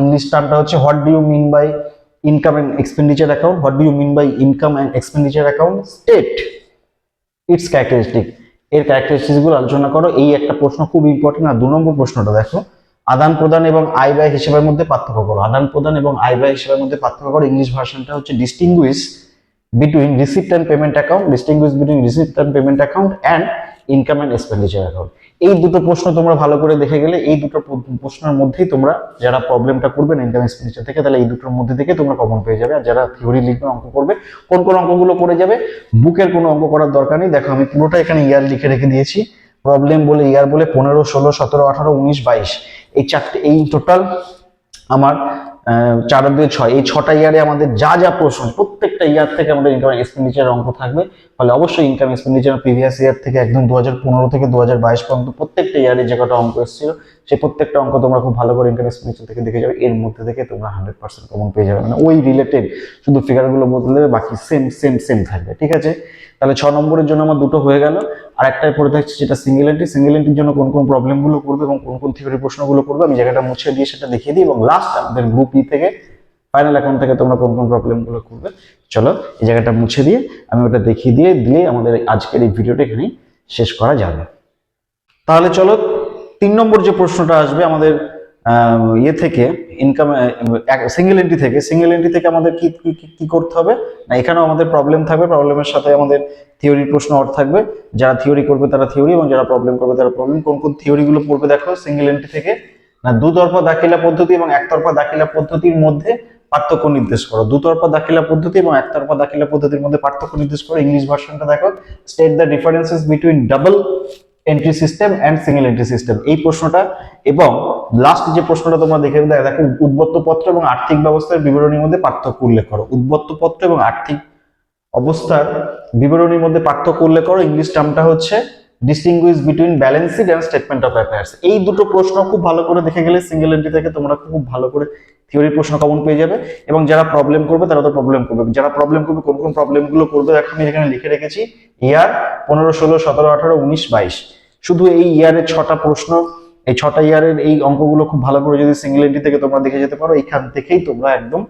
ইংলিশ টার্মটা হচ্ছে what do you mean by income and expenditure account, what do you mean by income and expenditure account, state its characteristic, এর ক্যারেক্টারিস্টিক্স গুলো আলোচনা করো। এই একটা প্রশ্ন খুব ইম্পর্টেন্ট। আর 2 নম্বর প্রশ্নটা দেখো, আদান প্রদান এবং আয় ব্যয় হিসাবের মধ্যে পার্থক্য করো। আদান প্রদান এবং আয় ব্যয় হিসাবের মধ্যে পার্থক্য করো। ইংলিশ ভার্সনটা হচ্ছে distinguish between receipt and payment account, distinguish between receipt and payment account and income and expenditure account. এই দুটো প্রশ্ন তোমরা ভালো করে দেখে গেলে, এই দুটো প্রশ্নের মধ্যেই তোমরা যারা প্রবলেমটা করবে না ইনকাম এক্সপেন্ডিচার থেকে, তাহলে এই দুটোর মধ্যে থেকে তোমরা কমন পেয়ে যাবে। আর যারা থিওরি লিখবে, অঙ্ক করবে, কোন কোন অঙ্কগুলো করে যাবে, বুকের কোনো অঙ্ক করার দরকার নেই। দেখো আমি পুরোটা এখানে ইয়ার লিখে রেখে দিয়েছি, প্রবলেম বলে ইয়ার বলে 15, 16, 17, 18, 19, 22 এই 4টে, এই টোটাল আমার 4 আর 2 6, এই 6টা ইয়ারে আমাদের যা যা প্রশ্ন, প্রত্যেকটা ইয়ার থেকে আমাদের ইনকাম এক্সপেন্ডিচার অঙ্ক থাকবে। ফলে অবশ্যই ইনকাম এক্সপেন্ডিচার প্রিভিয়াস ইয়ার থেকে একদম 2015 থেকে 2022 পর্যন্ত প্রত্যেকটা ইয়ারে যে কটা অঙ্ক এসেছিল, সেই প্রত্যেকটা অঙ্ক তোমরা খুব ভালো করে ইনকাম এক্সপেন্ডিচার থেকে দেখে যাবে। এর মধ্যে থেকে তোমরা 100% কমন পেয়ে যাবে, মানে ওই রিলেটেড, শুধু ফিগারগুলো বদলে দেবে, বাকি সেম থাকবে। ঠিক আছে, তাহলে 6 নম্বরের জন্য আমার দুটো হয়ে গেল। আর একটাই পড়ে থাকছে যেটা সিঙ্গেল এন্ট্রি। সিঙ্গেল এন্ট্রির জন্য কোন কোন প্রবলেমগুলো করবে এবং কোন কোন থিওরি প্রশ্নগুলো করবে আমি জায়গাটা মুছে দিয়ে সেটা দেখিয়ে দিই। এবং লাস্ট আমাদের গ্রুপ ই থেকে ফাইনাল অ্যাকাউন্ট থেকে তোমরা কোন কোন প্রবলেমগুলো করবে, চলো এই জায়গাটা মুছে দিয়ে আমি ওটা দেখিয়ে দিলে আমাদের আজকের এই ভিডিওটা এখানেই শেষ করা যাবে। তাহলে চলো 3 নম্বর যে প্রশ্নটা আসবে আমাদের ইয়ে থেকে, ইনকাম সিঙ্গেল এন্ট্রি থেকে, সিঙ্গেল এন্ট্রি থেকে আমাদের কি কি করতে হবে না, এখানেও আমাদের প্রবলেম থাকবে, প্রবলেমের সাথে আমাদের থিওরির প্রশ্ন অর্থ থাকবে। যারা থিওরি করবে তারা থিওরি, এবং যারা প্রবলেম করবে তারা প্রবলেম। কোন কোন থিওরিগুলো পড়বে দেখো সিঙ্গেল এন্ট্রি থেকে, না দুতরফা দাখিলা পদ্ধতি এবং একতরফা দাখিলা পদ্ধতির মধ্যে পার্থক্য নির্দেশ করো। দুতরফা দাখিলা পদ্ধতি এবং একতরফা দাখিলা পদ্ধতির মধ্যে পার্থক্য নির্দেশ করো। ইংলিশ ভার্সনটা দেখো, state the differences between double entry system and single entry system, এই প্রশ্নটা। এবং লাস্ট যে প্রশ্নটা তোমরা দেখে দেখো, উদ্বত্তপত্র এবং আর্থিক ব্যবস্থার বিবরণীর মধ্যে পার্থক্য উল্লেখ করো। উদ্বত্তপত্র এবং আর্থিক অবস্থার বিবরণীর মধ্যে পার্থক্য উল্লেখ করো। ইংলিশ টার্মটা হচ্ছে distinguish between balance sheet and statement of affairs. এই দুটো প্রশ্ন খুব ভালো করে দেখে গেলে সিঙ্গেল এন্ট্রি থেকে তোমরা খুব ভালো করে থিওরি প্রশ্ন কমন পেয়ে যাবে। এবং যারা প্রবলেম করবে তারা তো প্রবলেম করবে। যারা প্রবলেম করবে, কোন কোন প্রবলেমগুলো করবে দেখো আমি এখানে লিখে রেখেছি। ইয়ার 15, 16, 17, 18, 19, 22, শুধু এই ইয়ারের 6টা প্রশ্ন, এই 6টা ইয়ারের এই অঙ্কগুলো খুব ভালো করে যদি সিঙ্গেল এন্ট্রি থেকে তোমরা দেখে যেতে পারো, এখান থেকেই তোমরা একদম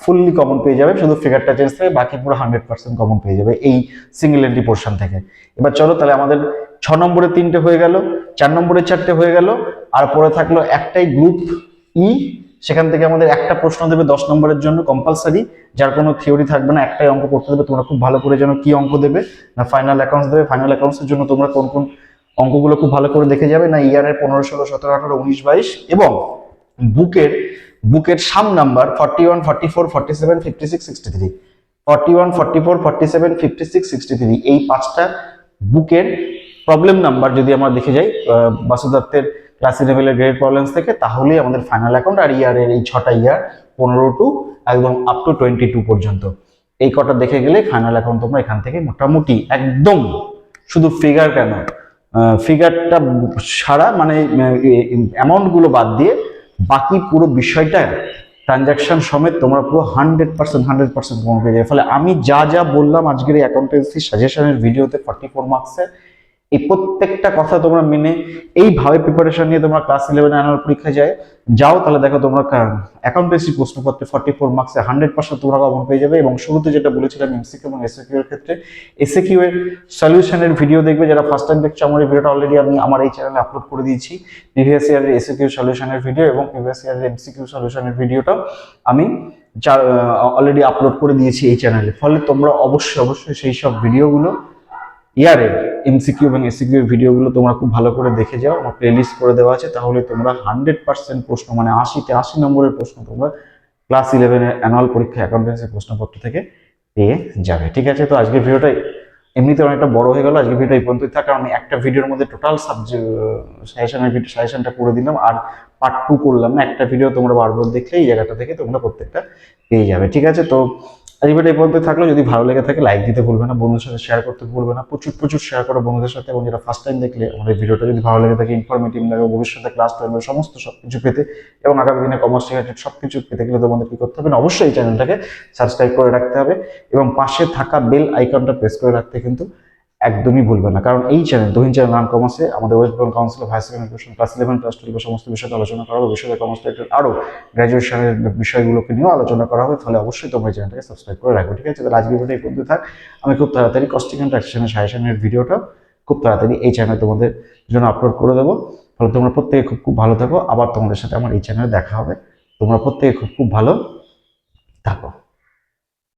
ফুললি কমন পেয়ে যাবে। শুধু ফিগারটা চেঞ্জ থাকে, বাকি পুরো 100% কমন পেয়ে যাবে এই সিঙ্গেল এন্ট্রি পোর্শন থেকে। এবার চলো তাহলে আমাদের 6 নম্বরে 3টে হয়ে গেল, 4 নম্বরে 4টে হয়ে গেল, আর পরে থাকলো একটাই গ্রুপ ই, সেখান থেকে আমাদের একটা প্রশ্ন দেবে 10 নম্বরের জন্য কম্পালসারি, যার কোনো থিওরি থাকবে না, একটাই অঙ্ক করতে দেবে। তোমরা খুব ভালো করে জানো কি অঙ্ক দেবে, না ফাইনাল অ্যাকাউন্টস দেবে। ফাইনাল অ্যাকাউন্টসের জন্য তোমরা কোন কোন অঙ্কগুলো খুব ভালো করে দেখে যাবে, না ইয়ারের 15, 16, 17, 18, 19, 22 এবং বুকের সাম নাম্বার 41, 44, 47, 56, 63, 41, 44, 47, 56, 63, এই 5টা বুকের প্রবলেম নাম্বার যদি আমরা দেখে যাই বাসু দত্তের ক্লাস 11 এর গ্রেড প্রবলেমস থেকে, তাহলেই আমাদের ফাইনাল অ্যাকাউন্ট। আর ইয়ারের এই 6টা ইয়ার 15 টু একদম আপ টু 22 পর্যন্ত, এই কটা দেখে গেলে ফাইনাল অ্যাকাউন্ট তোমরা এখান থেকে মোটামুটি একদম, শুধু ফিগার কেন, ফিগারটা ছাড়া মানে অ্যামাউন্ট গুলো বাদ দিয়ে বাকি পুরো বিষয়টা ট্রানজাকশন সমেত তোমরা পুরো 100% কমন পেয়ে যাবে। ফলে আমি যা যা বললাম আজকের এই অ্যাকাউন্টেন্সি সাজেশনের ভিডিওতে 44 মার্কসে, এই প্রত্যেকটা কথা তোমরা মেনে এইভাবে প্রিপারেশন নিয়ে তোমরা ক্লাস 11 অ্যানুয়াল পরীক্ষায় যাও, তাহলে দেখো তোমরা অ্যাকাউন্টেন্সি প্রশ্নপত্রে 44 মার্কসে 100% তোমরা কমন পেয়ে যাবে। এবং শুরুতে যেটা বলেছিলাম এমসিকিউ এবং এসএকিউ এর ক্ষেত্রে, এসএকিউ এর সলিউশনের ভিডিও দেখবে যারা ফার্স্ট টাইম দেখছো, আমার এই ভিডিওটা অলরেডি আমি আমার এই চ্যানেলে আপলোড করে দিয়েছি। প্রিভিয়াস ইয়ারের এসএকিউ সলিউশনের ভিডিও এবং প্রিভিয়াস ইয়ারের এমসিকিউ সলিউশনের ভিডিওটা আমি অলরেডি আপলোড করে দিয়েছি এই চ্যানেলে। ফলে তোমরা অবশ্যই সেই সব ভিডিওগুলো, ইয়ারের এমসিকিউ এবং এসিকিউ এর ভিডিওগুলো তোমরা খুব ভালো করে দেখে যাও, আমার প্লেলিস্ট করে দেওয়া আছে। তাহলে তোমরা 100% প্রশ্ন, মানে 80 নম্বরের প্রশ্ন তোমরা ক্লাস 11 এর অ্যানুয়াল পরীক্ষা অ্যাকাউন্টেন্সি প্রশ্নপত্র থেকে পেয়ে যাবে। ঠিক আছে, তো আজকের ভিডিওটা এমনিতে অনেকটা বড় হয়ে গেল। আজকের ভিডিওটা এই পর্যন্তই থাকা। আমি একটা ভিডিওর মধ্যে টোটাল সাজেশনটা করে দিলাম, আর পার্ট 2 করলাম না। একটা ভিডিও তোমরা বারবার দেখলে এই জায়গাটা থেকে তোমরা প্রত্যেকটা পেয়ে যাবে। ঠিক আছে, তো আজকে ভিডিও এই পর্যন্ত থাকলো। যদি ভালো লেগে থাকে লাইক দিতে ভুলবে না, বন্ধুদের সাথে শেয়ার করতে ভুলবে না, প্রচুর শেয়ার করো বন্ধুদের সাথে। এবং যারা ফার্স্ট টাইম দেখলে আমার এই ভিডিওটা যদি ভালো লেগে থাকে, ইনফরমেটিভ লাগে, ভবিষ্যতে ক্লাস 12 সমস্ত সবকিছু পেতে এবং আগামী দিনে কমার্স রিলেটেড সবকিছু পেতে গেলে তোমাদের কি করতে হবে, অবশ্যই এই চ্যানেলটাকে সাবস্ক্রাইব করে রাখতে হবে এবং পাশে থাকা বেল আইকনটা প্রেস করে রাখতে কিন্তু একদমই ভুলবে না। কারণ এই চ্যানেল তুহিন চ্যানেল নান কমার্সে আমাদের West Bengal council of higher secondary education class 11 class 12 সমস্ত বিষয়ে আলোচনা করা হবে। ভবিষ্যতে কমার্স রিলেটেড আরো গ্র্যাজুয়েশনের বিষয়গুলোকে নিয়েও আলোচনা করা হবে। ফলে অবশ্যই তোমরা এই চ্যানেলটাকে সাবস্ক্রাইব করে রাখবে। ঠিক আছে, তাহলে আজকের ভিডিও এই পর্যন্ত থাক। আমি খুব তাড়াতাড়ি কস্টিং অ্যান্ড ট্যাক্সেশনের সাজেশনের ভিডিওটা খুব তাড়াতাড়ি এই চ্যানেলে তোমাদের জন্য আপলোড করে দেবো। ফলে তোমরা প্রত্যেকে খুব ভালো থাকো। আবার তোমাদের সাথে আমার এই চ্যানেলে দেখা হবে। তোমরা প্রত্যেকে খুব ভালো থাকো।